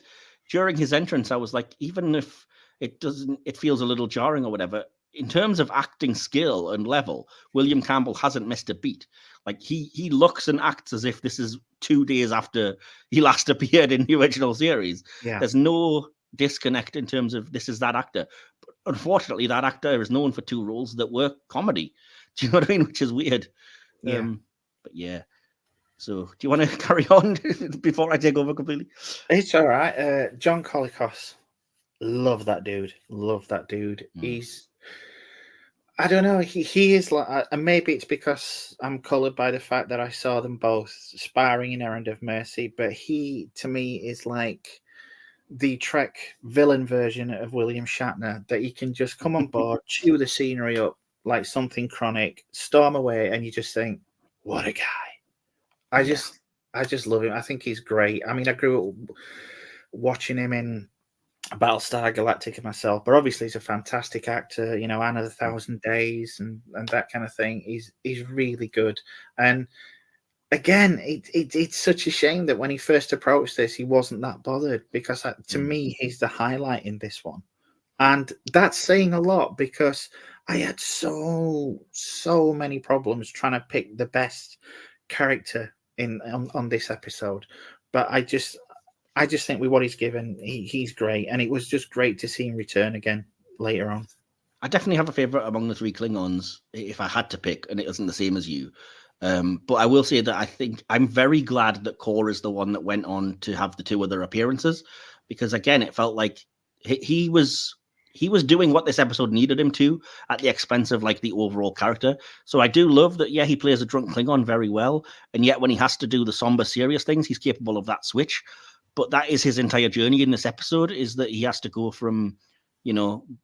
during his entrance, I was like, even if it feels a little jarring or whatever, in terms of acting skill and level, William Campbell hasn't missed a beat. Like he looks and acts as if this is 2 days after he last appeared in the original series. Yeah. There's no disconnect in terms of this is that actor. But unfortunately, that actor is known for 2 roles that were comedy. Do you know what I mean? Which is weird. Yeah. But yeah. So, do you want to carry on before I take over completely? It's all right. John Colicos. Love that dude. He's, I don't know, he is like, and maybe it's because I'm coloured by the fact that I saw them both sparring in Errand of Mercy, but he, to me, is like the Trek villain version of William Shatner, that he can just come on board, chew the scenery up like something chronic, storm away, and you just think, what a guy. I just love him. I think he's great. I mean, I grew up watching him in Battlestar Galactica myself, but obviously he's a fantastic actor. You know, Anne of the Thousand Days and that kind of thing. He's really good. And again, it's such a shame that when he first approached this, he wasn't that bothered, because to me, he's the highlight in this one. And that's saying a lot, because I had so many problems trying to pick the best character on this episode, but I just think with what he's given, he's great, and it was just great to see him return again later on. I definitely have a favorite among the 3 Klingons if I had to pick, and it isn't the same as you. But I will say that I think I'm very glad that Kor is the one that went on to have the 2 other appearances, because again, it felt like he was doing what this episode needed him to at the expense of like the overall character. So I do love that. Yeah, he plays a drunk Klingon very well, and yet when he has to do the somber, serious things, he's capable of that switch. But that is his entire journey in this episode: is that he has to go from,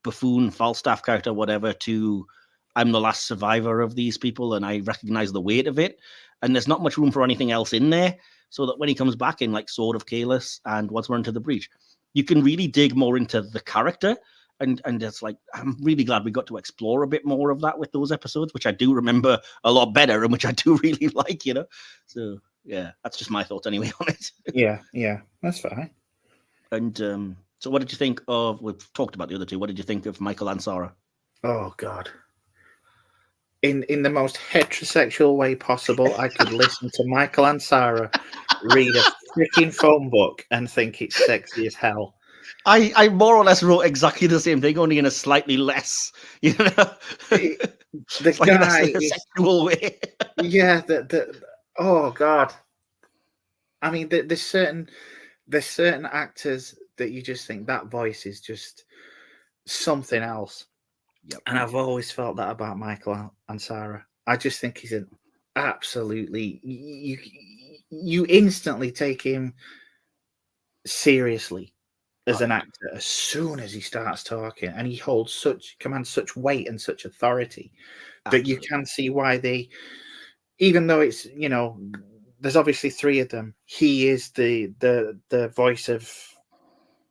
buffoon, Falstaff character, whatever, to I'm the last survivor of these people, and I recognize the weight of it. And there's not much room for anything else in there, so that when he comes back in like Sword of Kalis and Once More Into the Breach, you can really dig more into the character. And it's like, I'm really glad we got to explore a bit more of that with those episodes, which I do remember a lot better and which I do really like, So yeah, that's just my thoughts anyway on it. Yeah, that's fine. And so what did you think of, we've talked about the other 2, what did you think of Michael and Sarah? Oh God. In the most heterosexual way possible, I could listen to Michael and Sarah read a freaking phone book and think it's sexy as hell. I more or less wrote exactly the same thing, only in a slightly less, The like guy in a sexual way. Yeah, oh God. I mean, there's certain actors that you just think that voice is just something else. Yep. And I've always felt that about Michael and Sarah. I just think he's an absolutely, you instantly take him seriously as an actor as soon as he starts talking, and he commands such weight and such authority that you can see why even though it's, there's obviously 3 of them, he is the voice of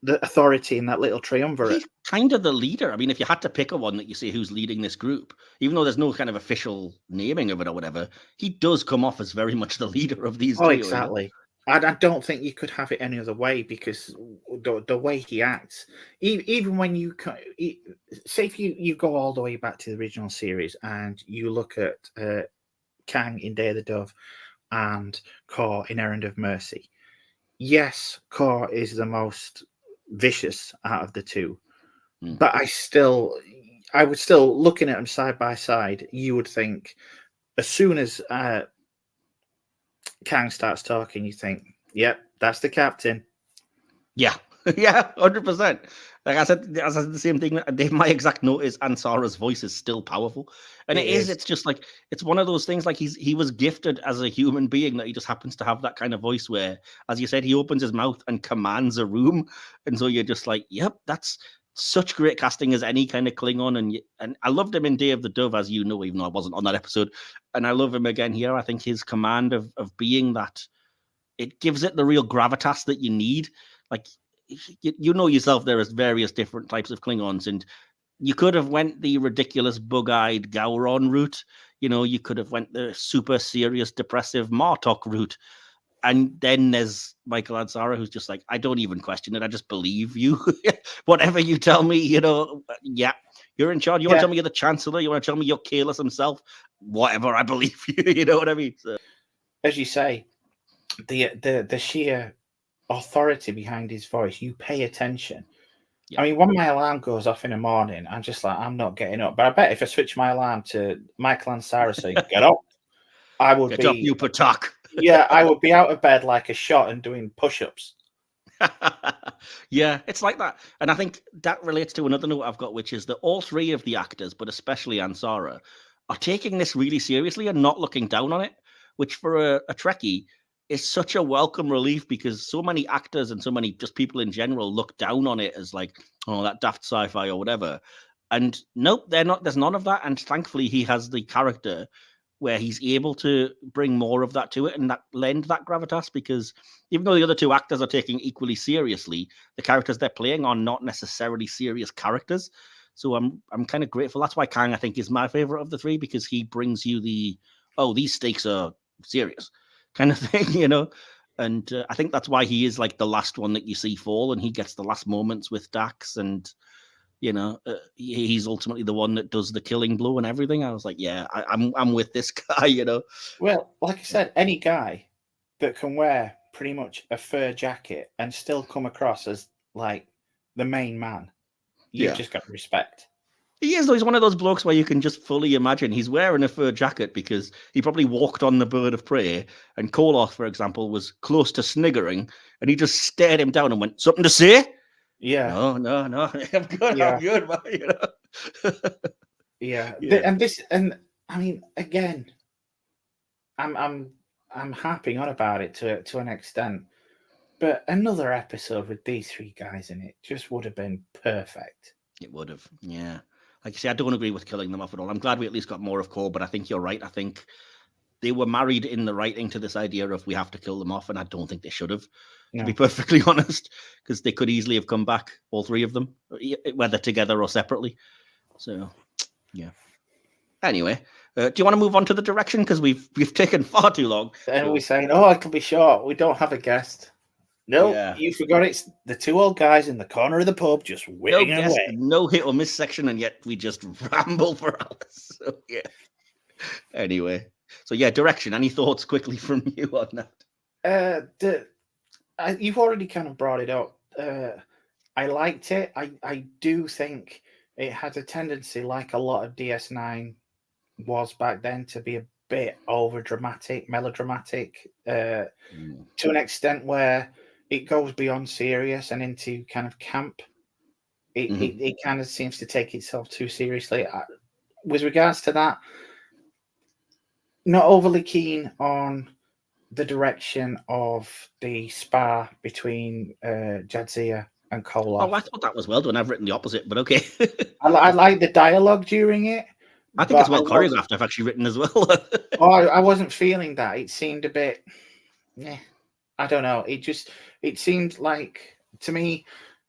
the authority in that little triumvirate. He's kind of the leader. I mean, if you had to pick a one that you say who's leading this group, even though there's no kind of official naming of it or whatever, he does come off as very much the leader of these. Oh, exactly. I don't think you could have it any other way, because the way he acts, even when you say if you go all the way back to the original series and you look at Kang in Day of the Dove and Kor in Errand of Mercy, yes, Kor is the most vicious out of the 2, but I would still, looking at them side by side, you would think as soon as Kang starts talking, you think, yep, that's the captain. Yeah, 100%. Like I said the same thing. My exact note is Ansara's voice is still powerful, and it's just like, it's one of those things, like he was gifted as a human being that he just happens to have that kind of voice where, as you said, he opens his mouth and commands a room, and so you're just like, yep, that's such great casting as any kind of Klingon. And I loved him in Day of the Dove, as you know, even though I wasn't on that episode, and I love him again here. I think his command of being that, it gives it the real gravitas that you need. Like, you know yourself, there is various different types of Klingons, and you could have went the ridiculous bug-eyed Gowron route. You could have went the super serious depressive Martok route, and then there's Michael and Sarah, who's just like, I don't even question it, I just believe you. Whatever you tell me, yeah, you're in charge. You want to tell me you're the Chancellor, you want to tell me you're Kalis himself, whatever, I believe you. You know what I mean? So, as you say, the sheer authority behind his voice, you pay attention. I mean, when my alarm goes off in the morning, I'm just like, I'm not getting up. But I bet if I switch my alarm to Michael and Sarah saying, get up, I would get up, you patak. Yeah, I would be out of bed like a shot and doing push-ups. Yeah, it's like that. And I think that relates to another note I've got, which is that all 3 of the actors, but especially Ansara, are taking this really seriously and not looking down on it, which for a Trekkie is such a welcome relief, because so many actors and so many just people in general look down on it as like, oh, that daft sci-fi or whatever. And nope, they're not. There's none of that. And thankfully, he has the character where he's able to bring more of that to it and that lend that gravitas, because even though the other 2 actors are taking equally seriously, the characters they're playing are not necessarily serious characters. So I'm kind of grateful. That's why Kang, I think, is my favorite of the 3, because he brings you these stakes are serious kind of thing, And I think that's why he is like the last one that you see fall, and he gets the last moments with Dax. And he's ultimately the one that does the killing blow and everything. I was like, yeah, I'm with this guy. Well, like I said, any guy that can wear pretty much a fur jacket and still come across as like the main man, you've just got to respect. He is, though. He's one of those blokes where you can just fully imagine he's wearing a fur jacket because he probably walked on the bird of prey, and Koloth, for example, was close to sniggering, and he just stared him down and went, "Something to say?" Yeah. No, I'm good. Yeah. I'm good, man. Yeah. Yeah. And I mean, again, I'm harping on about it to an extent, but another episode with these three guys in it just would have been perfect. It would have, yeah. Like you say, I don't agree with killing them off at all. I'm glad we at least got more of Kor, but I think you're right. I think they were married in the writing to this idea of we have to kill them off, and I don't think they should have, to be perfectly honest, because they could easily have come back, all three of them, whether together or separately. So, yeah. Anyway, do you want to move on to the direction? Because we've taken far too long. And we're saying, oh, it'll be short. We don't have a guest. No, you forgot it's the two old guys in the corner of the pub just whittling away. No hit or miss section, and yet we just ramble for hours. So, yeah. Anyway, so yeah, direction. Any thoughts quickly from you on that? You've already kind of brought it up. I liked it. I do think it had a tendency, like a lot of DS9 was back then, to be a bit over dramatic, melodramatic, to an extent where it goes beyond serious and into kind of camp. It kind of seems to take itself too seriously. With regards to that, not overly keen on the direction of the spar between Jadzia and Koloth. Oh, I thought that was well done. I've written the opposite, but okay. I like the dialogue during it. I think it's well choreographed. I've actually written as well. I wasn't feeling that. It seemed a bit, I don't know. It seemed like, to me,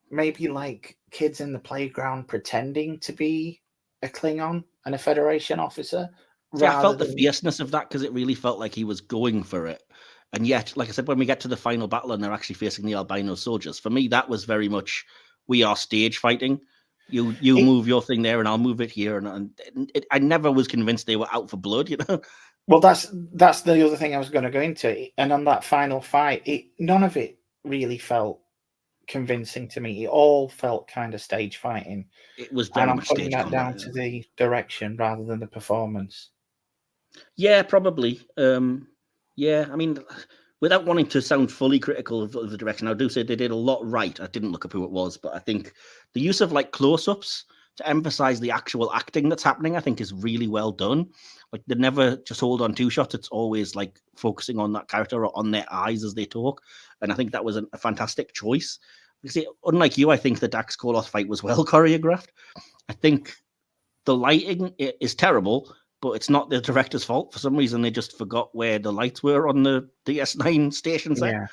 maybe like kids in the playground pretending to be a Klingon and a Federation officer. Yeah, I felt the fierceness of that because it really felt like he was going for it. And yet, like I said, when we get to the final battle and they're actually facing the albino soldiers, for me, that was very much, we are stage fighting. You move your thing there and I'll move it here. And I never was convinced they were out for blood, Well, that's the other thing I was going to go into. And on that final fight, none of it really felt convincing to me. It all felt kind of stage fighting. It was very much stage putting that down to the direction rather than the performance. Yeah, probably. Yeah, I mean, without wanting to sound fully critical of the direction, I do say they did a lot right. I didn't look up who it was, but I think the use of like close-ups to emphasize the actual acting that's happening, I think is really well done. Like they never just hold on two shots. It's always like focusing on that character or on their eyes as they talk. And I think that was a fantastic choice. You see, unlike you, I think the Dax Koloth fight was well choreographed. I think the lighting is terrible, but it's not the director's fault. For some reason, they just forgot where the lights were on the DS9 station set. Yeah.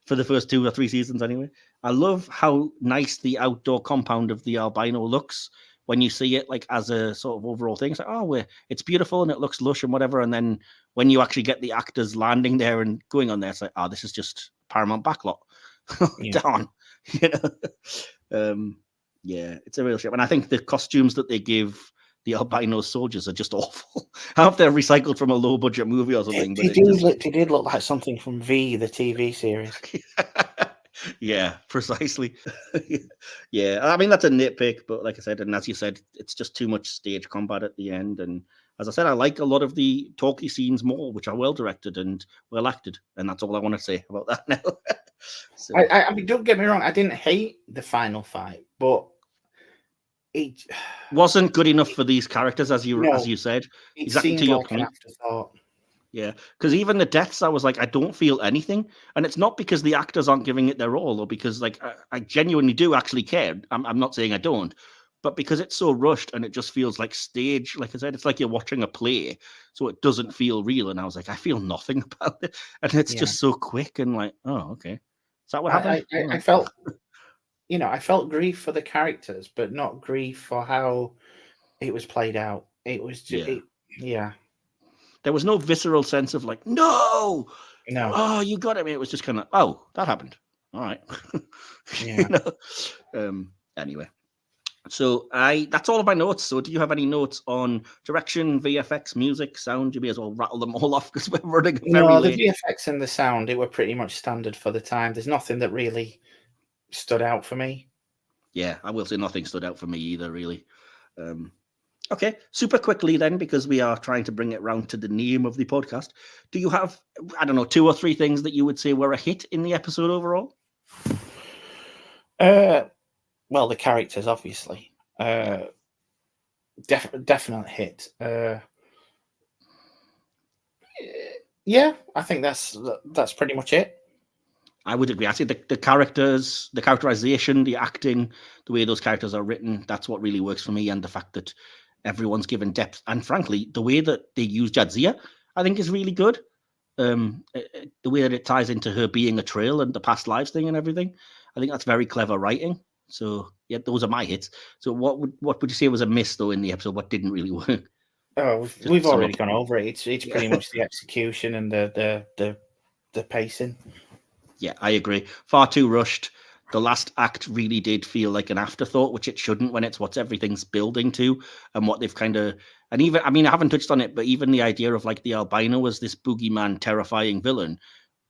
For the first 2 or 3 seasons, anyway. I love how nice the outdoor compound of the albino looks when you see it, like as a sort of overall thing. It's like, it's beautiful and it looks lush and whatever. And then when you actually get the actors landing there and going on there, it's like, this is just Paramount backlot. Darn. Yeah, it's a real shame. And I think the costumes that they give the albino soldiers are just awful. I hope they're recycled from a low budget movie or something. They did look like something from V, the TV series. Yeah, precisely. Yeah, I mean, that's a nitpick, but like I said, and as you said, it's just too much stage combat at the end. And as I said, I like a lot of the talky scenes more, which are well directed and well acted. And that's all I want to say about that now. So. I mean, don't get me wrong, I didn't hate the final fight, but it wasn't good enough for these characters, as you said. Exactly to your point. An afterthought. Yeah, because even the deaths, I was like, I don't feel anything, and it's not because the actors aren't giving it their all, or because like I genuinely do actually care. I'm not saying I don't, but because it's so rushed and it just feels like stage. Like I said, it's like you're watching a play, so it doesn't feel real. And I was like, I feel nothing about it, and it's just so quick and like, oh, okay, is that what happened? I felt. I felt grief for the characters, but not grief for how it was played out. It was just, There was no visceral sense of like, no, you got it. It was just kind of, that happened. All right. Yeah. Anyway, So that's all of my notes. So do you have any notes on direction, VFX, music, sound? You may as well rattle them all off because we're running very No, late. the VFX and the sound, it were pretty much standard for the time. There's nothing that really stood out for me. Yeah, I will say nothing stood out for me either, really. Okay, super quickly then, because we are trying to bring it round to the name of the podcast. Do you have, I don't know, 2 or 3 things that you would say were a hit in the episode overall? Well, the characters, obviously. Definite hit. Yeah, I think that's pretty much it. I would agree. I say the characters, the characterization, the acting, the way those characters are written, that's what really works for me. And the fact that everyone's given depth. And frankly, the way that they use Jadzia, I think is really good. The way that it ties into her being a trail and the past lives thing and everything. I think that's very clever writing. So yeah, those are my hits. So what would you say was a miss though in the episode? What didn't really work? Oh, we've already gone over it. It's pretty much the execution and the pacing. Yeah, I agree. Far too rushed. The last act really did feel like an afterthought, which it shouldn't when it's what everything's building to and what they've kind of... And even, I mean, I haven't touched on it, but even the idea of like the albino as this boogeyman, terrifying villain,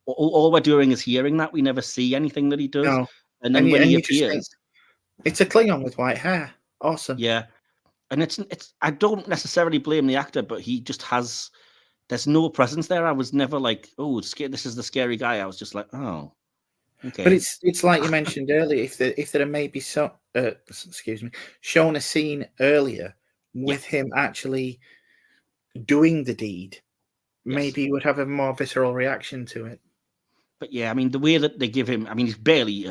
all we're doing is hearing that. We never see anything that he does. No. And then when he appears... It's a Klingon with white hair. Awesome. Yeah. And it's I don't necessarily blame the actor, but he just has... There's no presence there. I was never like, oh, this is the scary guy. I was just like, oh, okay. But it's like you mentioned earlier. If there had maybe shown a scene earlier with him actually doing the deed, maybe you would have a more visceral reaction to it. But yeah, I mean, the way that they give him, I mean, he's barely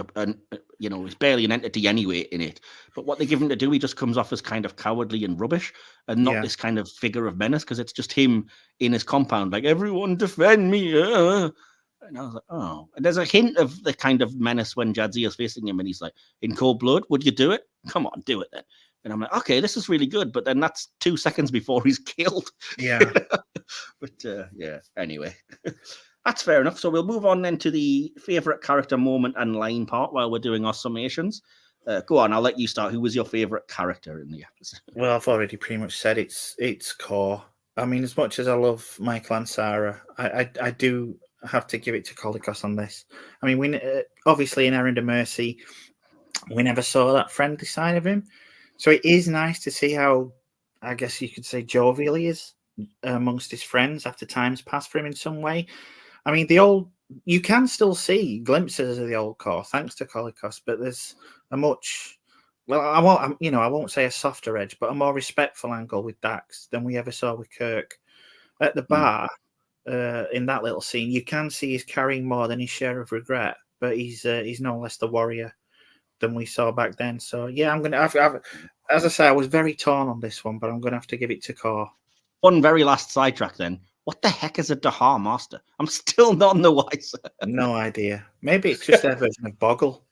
he's barely an entity anyway in it. But what they give him to do, he just comes off as kind of cowardly and rubbish, and not this kind of figure of menace, because it's just him in his compound, like, everyone defend me. And I was like, oh. And there's a hint of the kind of menace when Jadzia's facing him, and he's like, in cold blood, would you do it? Come on, do it then. And I'm like, okay, this is really good. But then that's 2 seconds before he's killed. Yeah. But yeah, anyway. That's fair enough. So we'll move on then to the favourite character moment and line part while we're doing our summations. Go on, I'll let you start. Who was your favourite character in the episode? Well, I've already pretty much said it's Kor. I mean, as much as I love Michael and Sarah, I do have to give it to Koloth on this. I mean, we obviously in Errand of Mercy, we never saw that friendly side of him. So it is nice to see how, I guess you could say, jovial he is amongst his friends after time's passed for him in some way. I mean, you can still see glimpses of the old Kor thanks to Koloth, but there's a much, well, I won't say a softer edge, but a more respectful angle with Dax than we ever saw with Kirk. At the bar, in that little scene, you can see he's carrying more than his share of regret, but he's no less the warrior than we saw back then. So yeah, I'm gonna. As I say, I was very torn on this one, but I'm gonna have to give it to Kor. One very last sidetrack then. What the heck is a Dahar Master? I'm still none the wiser. No idea. Maybe it's just their version of Boggle.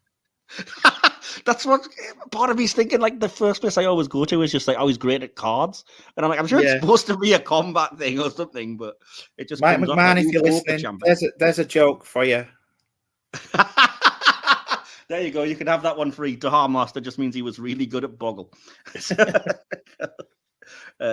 That's what part of me's thinking. Like the first place I always go to is just like, oh, he's great at cards, and I'm like, I'm sure it's supposed to be a combat thing or something, but it just. Mike McMahon, if you're listening, there's a joke for you. There you go. You can have that one free. Dahar Master just means he was really good at Boggle.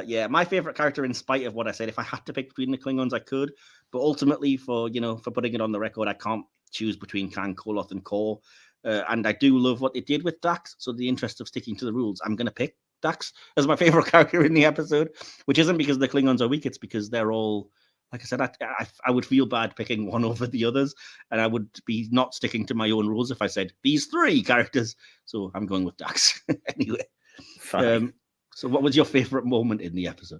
Yeah, my favorite character, in spite of what I said, if I had to pick between the Klingons, I could. But ultimately, for putting it on the record, I can't choose between Kang, Koloth, and Kor. And I do love what they did with Dax. So, in the interest of sticking to the rules, I'm going to pick Dax as my favorite character in the episode, which isn't because the Klingons are weak. It's because they're all, like I said, I would feel bad picking one over the others. And I would be not sticking to my own rules if I said these 3 characters. So, I'm going with Dax anyway. Fine. So what was your favorite moment in the episode?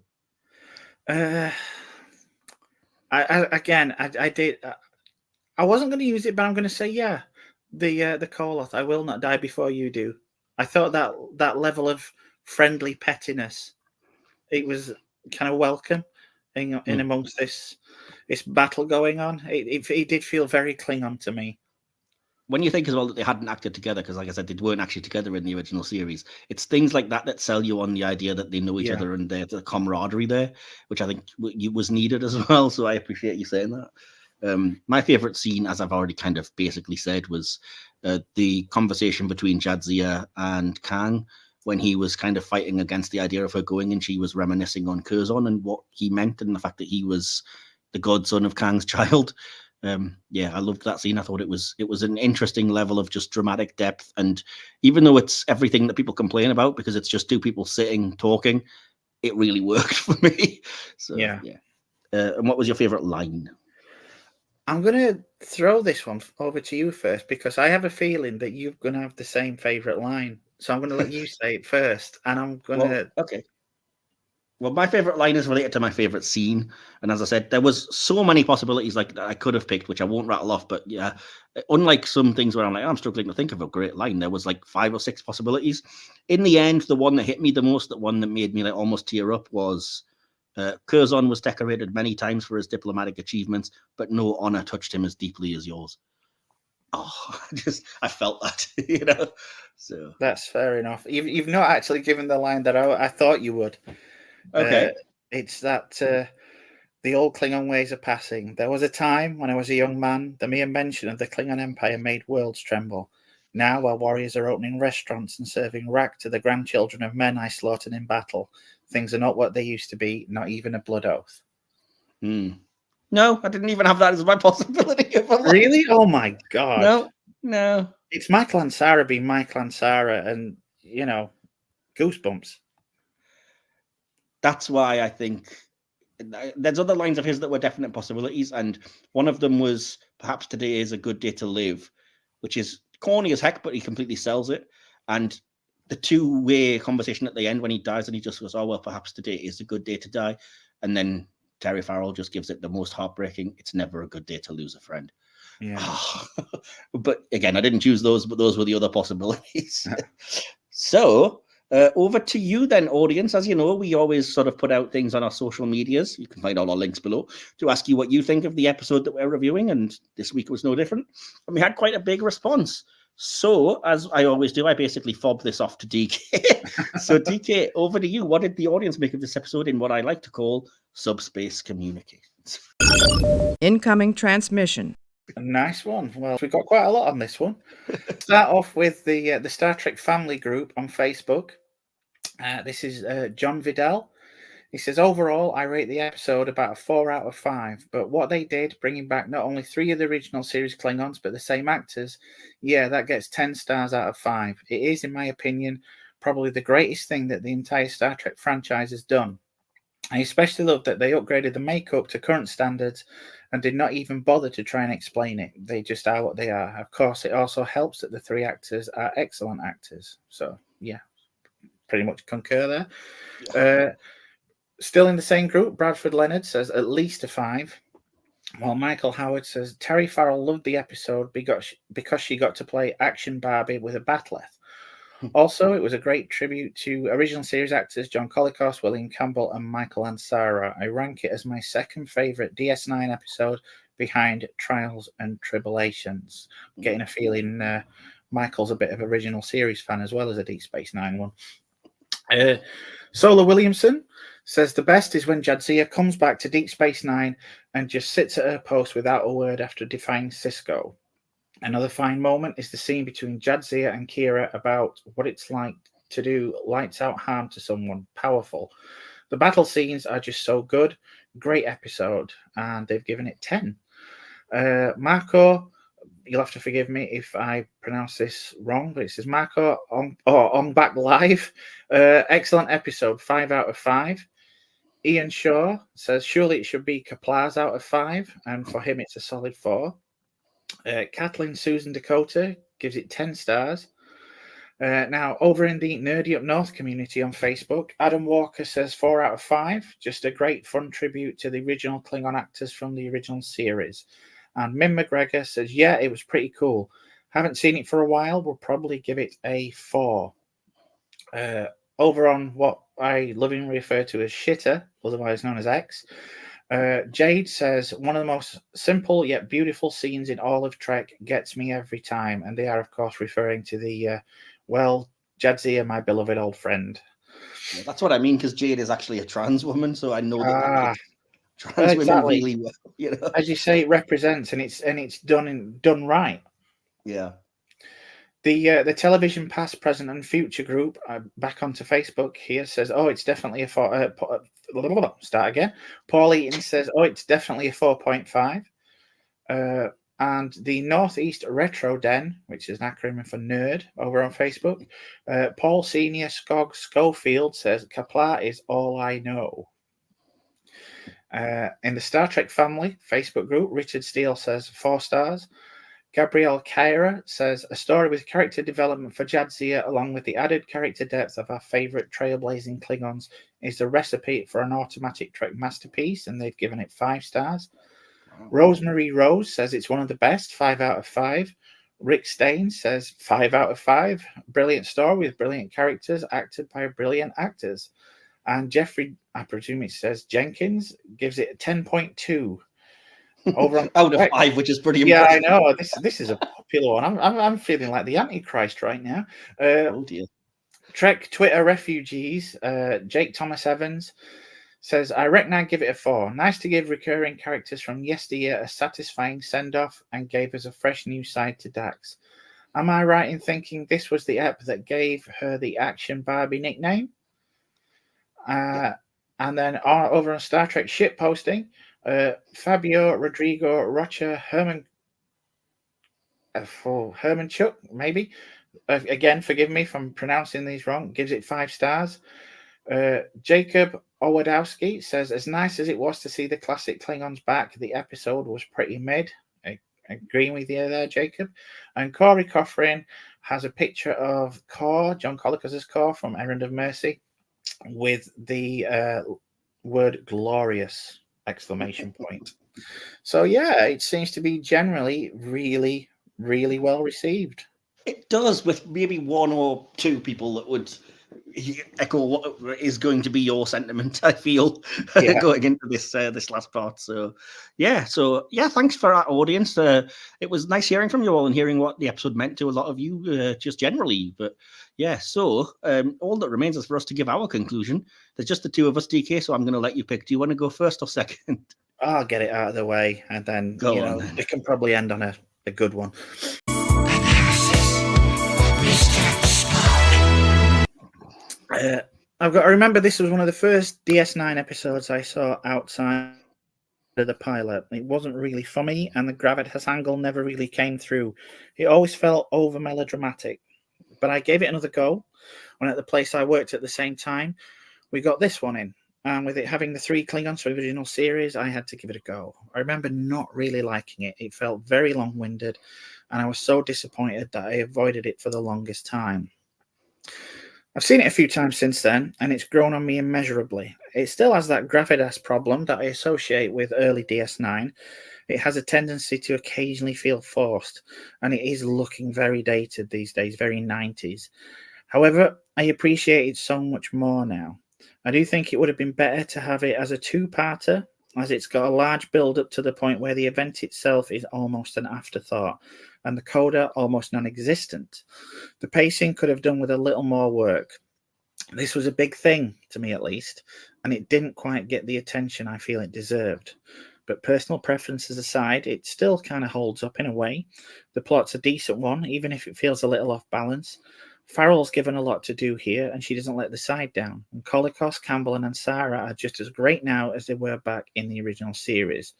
I did. I wasn't going to use it, but I'm going to say, yeah, the Koloth. I will not die before you do. I thought that level of friendly pettiness, it was kind of welcome in amongst this battle going on. It did feel very Klingon to me. When you think as well that they hadn't acted together, because like I said, they weren't actually together in the original series, it's things like that sell you on the idea that they know each other and there's the camaraderie there, which I think was needed as well. So I appreciate you saying that. My favorite scene, as I've already kind of basically said, was the conversation between Jadzia and Kang, when he was kind of fighting against the idea of her going, and she was reminiscing on Curzon and what he meant, and the fact that he was the godson of Kang's child. Yeah, I loved that scene. I thought it was an interesting level of just dramatic depth, and even though it's everything that people complain about because it's just two people sitting talking, it really worked for me. So yeah. And what was your favorite line? I'm going to throw this one over to you first because I have a feeling that you're going to have the same favorite line. So I'm going to let you say it first, and I'm going to. Okay. Well, my favorite line is related to my favorite scene, and as I said, there was so many possibilities like that I could have picked, which I won't rattle off. But yeah, unlike some things where I'm struggling to think of a great line, there was like 5 or 6 possibilities. In the end, the one that hit me the most, the one that made me like almost tear up, was Curzon was decorated many times for his diplomatic achievements, but no honor touched him as deeply as yours. Oh, I felt that, So that's fair enough. You've not actually given the line that I thought you would. Okay. It's that the old Klingon ways are passing. There was a time when I was a young man, the mere mention of the Klingon Empire made worlds tremble. Now our warriors are opening restaurants and serving rack to the grandchildren of men I slaughtered in battle. Things are not what they used to be, not even a blood oath. No, I didn't even have that as my possibility. Really? Oh my God. No. It's Michael and Sarah being Michael and Sarah, and, goosebumps. That's why I think there's other lines of his that were definite possibilities, and one of them was perhaps today is a good day to live, which is corny as heck, but he completely sells it. And the two-way conversation at the end when he dies, and he just goes, "Oh well, perhaps today is a good day to die," and then Terry Farrell just gives it the most heartbreaking, "It's never a good day to lose a friend." Yeah. But again, I didn't choose those, but those were the other possibilities. So over to you then, audience. As you know, we always sort of put out things on our social medias. You can find all our links below to ask you what you think of the episode that we're reviewing, and this week was no different. And we had quite a big response. So, as I always do, I basically fob this off to DK. So, DK, over to you. What did the audience make of this episode in what I like to call subspace communications? Incoming transmission. A nice one. Well, we've got quite a lot on this one. Start off with the Star Trek family group on Facebook. This is John Vidal. He says, overall, I rate the episode about a 4 out of 5. But what they did, bringing back not only 3 of the original series Klingons, but the same actors, yeah, that gets 10 stars out of 5. It is, in my opinion, probably the greatest thing that the entire Star Trek franchise has done. I especially love that they upgraded the makeup to current standards and did not even bother to try and explain it. They just are what they are. Of course, it also helps that the 3 actors are excellent actors. So, yeah, pretty much concur there. Still in the same group, Bradford Leonard says at least a 5. While Michael Howard says Terry Farrell loved the episode because she got to play action Barbie with a bat'leth. Also, it was a great tribute to original series actors John Colicos, William Campbell, and Michael Ansara. I rank it as my second favourite DS9 episode behind Trials and Tribulations. I'm getting a feeling Michael's a bit of original series fan as well as a Deep Space Nine one. Solar Williamson says the best is when Jadzia comes back to Deep Space Nine and just sits at her post without a word after defying Sisko. Another fine moment is the scene between Jadzia and Kira about what it's like to do lights out harm to someone powerful. The battle scenes are just so good. Great episode, and they've given it 10. Marco, you'll have to forgive me if I pronounce this wrong, but it says Marco on Back Live. Excellent episode, 5 out of 5. Ian Shaw says surely it should be Kaplar's out of 5, and for him it's a solid 4. Kathleen Susan Dakota gives it 10 stars. Now, over in the Nerdy Up North community on Facebook, Adam Walker says 4 out of 5. Just a great fun tribute to the original Klingon actors from the original series. And Mim McGregor says, yeah, it was pretty cool. Haven't seen it for a while. We'll probably give it a 4. Over on what I lovingly refer to as Shitter, otherwise known as X, Jade says, one of the most simple yet beautiful scenes in all of Trek, gets me every time. And they are, of course, referring to the, Jadzia, my beloved old friend. Yeah, that's what I mean, because Jade is actually a trans woman, so I know that trans women really well. As you say, it represents, and it's done right. Yeah. The television past, present, and future group back onto Facebook here says, "Oh, it's definitely a start again." Paul Eaton says, "Oh, it's definitely a 4.5." And the Northeast Retro Den, which is an acronym for nerd, over on Facebook, Paul Senior Schofield says, "Kapla is all I know." In the Star Trek family Facebook group, Richard Steele says 4 stars. Gabrielle Kyra says, "A story with character development for Jadzia, along with the added character depth of our favourite trailblazing Klingons, is the recipe for an automatic Trek masterpiece," and they've given it 5 stars. Wow. Rosemary Rose says it's one of the best, 5 out of 5. Rick Stain says 5 out of 5. Brilliant story with brilliant characters, acted by brilliant actors. And Jeffrey, I presume it says Jenkins, gives it a 10.2. Over on out of 5, which is pretty impressive. Yeah, I know. This is a popular one. I'm feeling like the Antichrist right now. Oh dear. Trek Twitter refugees, Jake Thomas Evans says, "I reckon I'd give it a 4. Nice to give recurring characters from yesteryear a satisfying send-off and gave us a fresh new side to Dax. Am I right in thinking this was the ep that gave her the Action Barbie nickname?" And then over on Star Trek ship posting, Fabio Rodrigo Rocha Herman Chuck, maybe. Again, forgive me if I'm pronouncing these wrong. Gives it 5 stars. Jacob Owadowski says, "As nice as it was to see the classic Klingons back, the episode was pretty mid." Agreeing with you there, Jacob. And Corey Coffrin has a picture of Kor, John Colicos' Kor from Errand of Mercy, with the word "glorious!" exclamation point. So yeah, it seems to be generally really, really well received. It does, with maybe 1 or 2 people that would echo what is going to be your sentiment, I feel, going into this last part. So yeah, thanks for our audience. It was nice hearing from you all and hearing what the episode meant to a lot of you, just generally. But yeah, so all that remains is for us to give our conclusion. There's just the 2 of us, DK, so I'm going to let you pick. Do you want to go first or second? I'll get it out of the way, and then we can probably end on a good one. I've got to remember this was one of the first DS9 episodes I saw outside of the pilot. It wasn't really for me, and the gravitas angle never really came through. It always felt over melodramatic. But I gave it another go when at the place I worked at the same time, we got this one in. And with it having the 3 Klingons original series, I had to give it a go. I remember not really liking it. It felt very long-winded, and I was so disappointed that I avoided it for the longest time. I've seen it a few times since then, and it's grown on me immeasurably. It still has that gravitas problem that I associate with early DS9. It has a tendency to occasionally feel forced, and it is looking very dated these days, very 90s. However, I appreciate it so much more now. I do think it would have been better to have it as a 2-parter, as it's got a large build-up to the point where the event itself is almost an afterthought, and the coda almost non-existent. The pacing could have done with a little more work. This was a big thing, to me at least, and it didn't quite get the attention I feel it deserved. But personal preferences aside, it still kind of holds up in a way. The plot's a decent one, even if it feels a little off balance. Farrell's given a lot to do here, and she doesn't let the side down. And Colicos, Campbell, and Ansara are just as great now as they were back in the original series.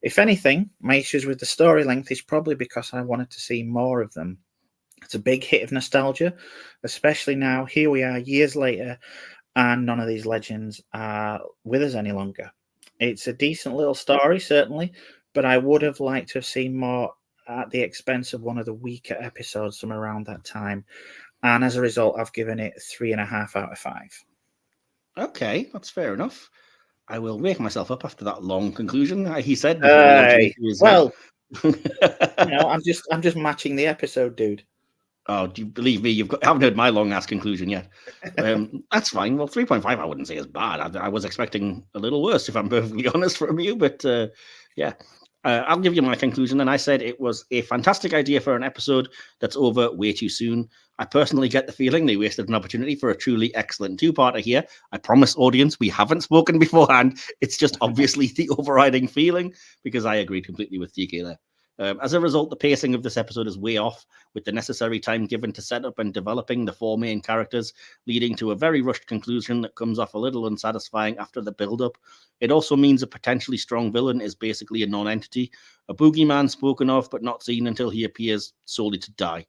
If anything, my issues with the story length is probably because I wanted to see more of them. It's a big hit of nostalgia, especially now. Here we are years later, and none of these legends are with us any longer. It's a decent little story, certainly, but I would have liked to have seen more at the expense of one of the weaker episodes from around that time. And as a result, I've given it 3.5 out of 5. Okay, that's fair enough. I will wake myself up after that long conclusion. He said, well, I'm just matching the episode, dude. Oh, do you believe me? I haven't heard my long ass conclusion yet. That's fine. Well, 3.5 I wouldn't say is bad. I was expecting a little worse, if I'm perfectly honest, from you. But yeah. I'll give you my conclusion. And I said it was a fantastic idea for an episode that's over way too soon. I personally get the feeling they wasted an opportunity for a truly excellent 2-parter here. I promise, audience, we haven't spoken beforehand. It's just obviously the overriding feeling, because I agreed completely with TK there. As a result, the pacing of this episode is way off, with the necessary time given to set up and developing the 4 main characters, leading to a very rushed conclusion that comes off a little unsatisfying after the build-up. It also means a potentially strong villain is basically a non-entity, a boogeyman spoken of but not seen until he appears solely to die.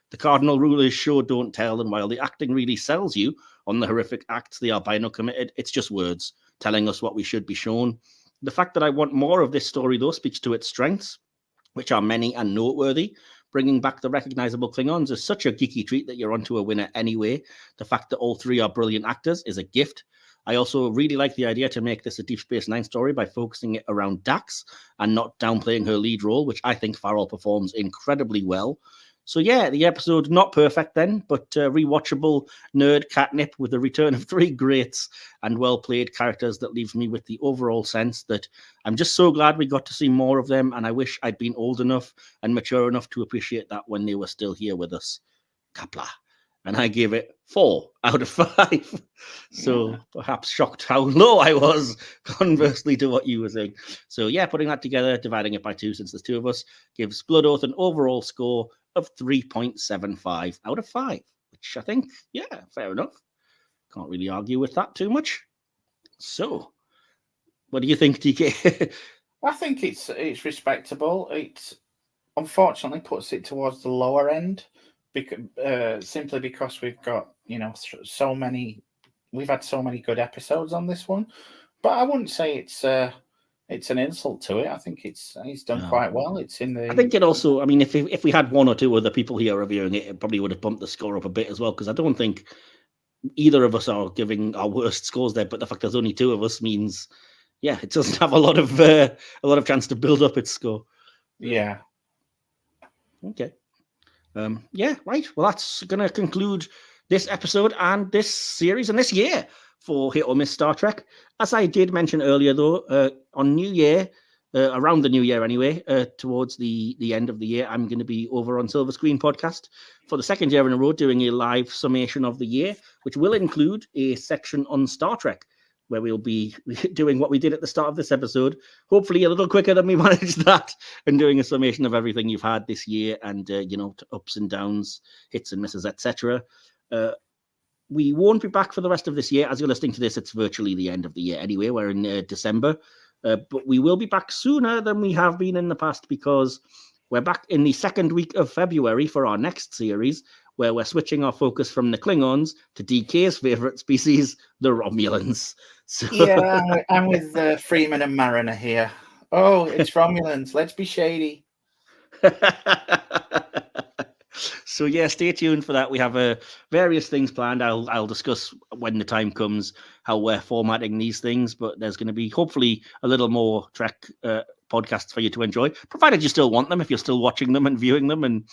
The cardinal rule is show, don't tell, and while the acting really sells you on the horrific acts the albino committed, it's just words telling us what we should be shown. The fact that I want more of this story, though, speaks to its strengths, which are many and noteworthy. Bringing back the recognizable Klingons is such a geeky treat that you're onto a winner anyway. The fact that all 3 are brilliant actors is a gift. I also really like the idea to make this a Deep Space Nine story by focusing it around Dax and not downplaying her lead role, which I think Farrell performs incredibly well. So yeah, the episode not perfect then, but rewatchable nerd catnip with the return of 3 greats and well-played characters that leaves me with the overall sense that I'm just so glad we got to see more of them, and I wish I'd been old enough and mature enough to appreciate that when they were still here with us. Kapla. And I gave it 4 out of 5. So perhaps shocked how low I was, conversely to what you were saying. So yeah, putting that together, dividing it by 2 since there's 2 of us, gives Blood Oath an overall score of 3.75 out of 5, which I think, yeah, fair enough. Can't really argue with that too much. So, what do you think, DK? I think it's respectable. It unfortunately puts it towards the lower end, simply because we've got, so many. We've had so many good episodes on this one, but I wouldn't say it's an insult to it. I think he's done quite well. It's in the. I think it also. I mean, if we had 1 or 2 other people here reviewing it, it probably would have bumped the score up a bit as well. Because I don't think either of us are giving our worst scores there. But the fact there's only 2 of us means, yeah, it doesn't have a lot of chance to build up its score. Yeah. Okay. Yeah. Right. Well, that's going to conclude this episode and this series and this year for Hit or Miss Star Trek. As I did mention earlier, though, on New Year, around the New Year anyway, towards the end of the year, I'm going to be over on Silver Screen Podcast for the 2nd year in a row doing a live summation of the year, which will include a section on Star Trek, where we'll be doing what we did at the start of this episode, hopefully a little quicker than we managed that, and doing a summation of everything you've had this year and, ups and downs, hits and misses, etc. We won't be back for the rest of this year. As you're listening to this, it's virtually the end of the year anyway. We're in December. But we will be back sooner than we have been in the past, because we're back in the 2nd week of February for our next series, where we're switching our focus from the Klingons to DK's favourite species, the Romulans. So... Yeah, I'm with Freeman and Mariner here. Oh, it's Romulans. Let's be shady. So yeah, stay tuned for that. We have various things planned. I'll discuss when the time comes how we're formatting these things, but there's going to be hopefully a little more Trek podcasts for you to enjoy, provided you still want them, if you're still watching them and viewing them. And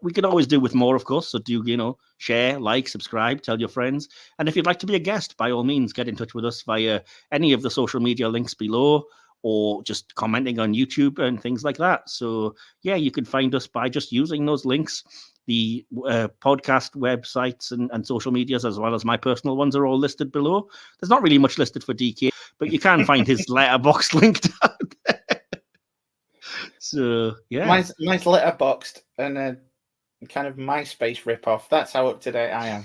we can always do with more, of course. So do, share, like, subscribe, tell your friends. And if you'd like to be a guest, by all means, get in touch with us via any of the social media links below, or just commenting on YouTube and things like that. So yeah, you can find us by just using those links. The podcast websites and social medias, as well as my personal ones, are all listed below. There's not really much listed for DK, but you can find his letterbox linked out there. So yeah, mine's letterboxed and a kind of MySpace ripoff. That's how up to date I am.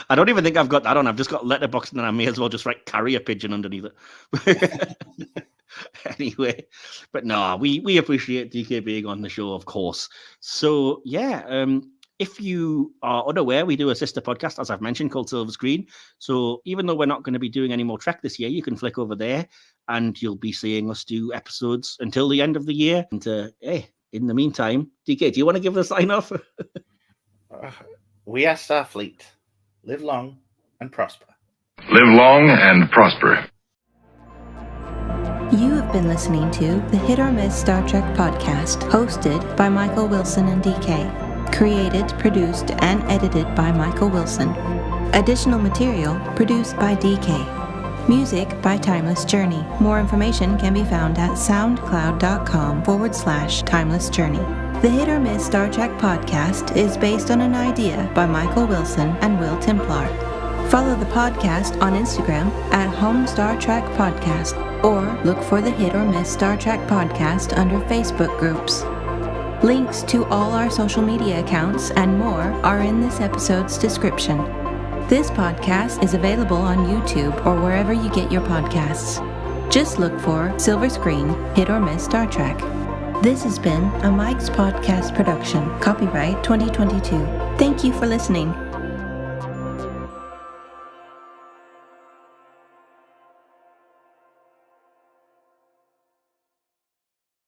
I don't even think I've got that on. I've just got letterboxed, and then I may as well just write carrier pigeon underneath it. Anyway, but no, we appreciate DK being on the show, of course. So yeah, if you are unaware, we do a sister podcast, as I've mentioned, called Silver Screen. So even though we're not going to be doing any more Trek this year, you can flick over there and you'll be seeing us do episodes until the end of the year. And hey, in the meantime, DK, do you want to give the sign off? We are Starfleet. Live long and prosper. Live long and prosper. You have been listening to the Hit or Miss Star Trek podcast, hosted by Michael Wilson and DK. Created, produced, and edited by Michael Wilson. Additional material produced by DK. Music by Timeless Journey. More information can be found at soundcloud.com/Timeless Journey. The Hit or Miss Star Trek podcast is based on an idea by Michael Wilson and Will Templar. Follow the podcast on Instagram at HoM Star Trek Podcast, or look for the Hit or Miss Star Trek Podcast under Facebook groups. Links to all our social media accounts and more are in this episode's description. This podcast is available on YouTube or wherever you get your podcasts. Just look for Silver Screen Hit or Miss Star Trek. This has been a Mike's Podcast production, copyright 2022. Thank you for listening.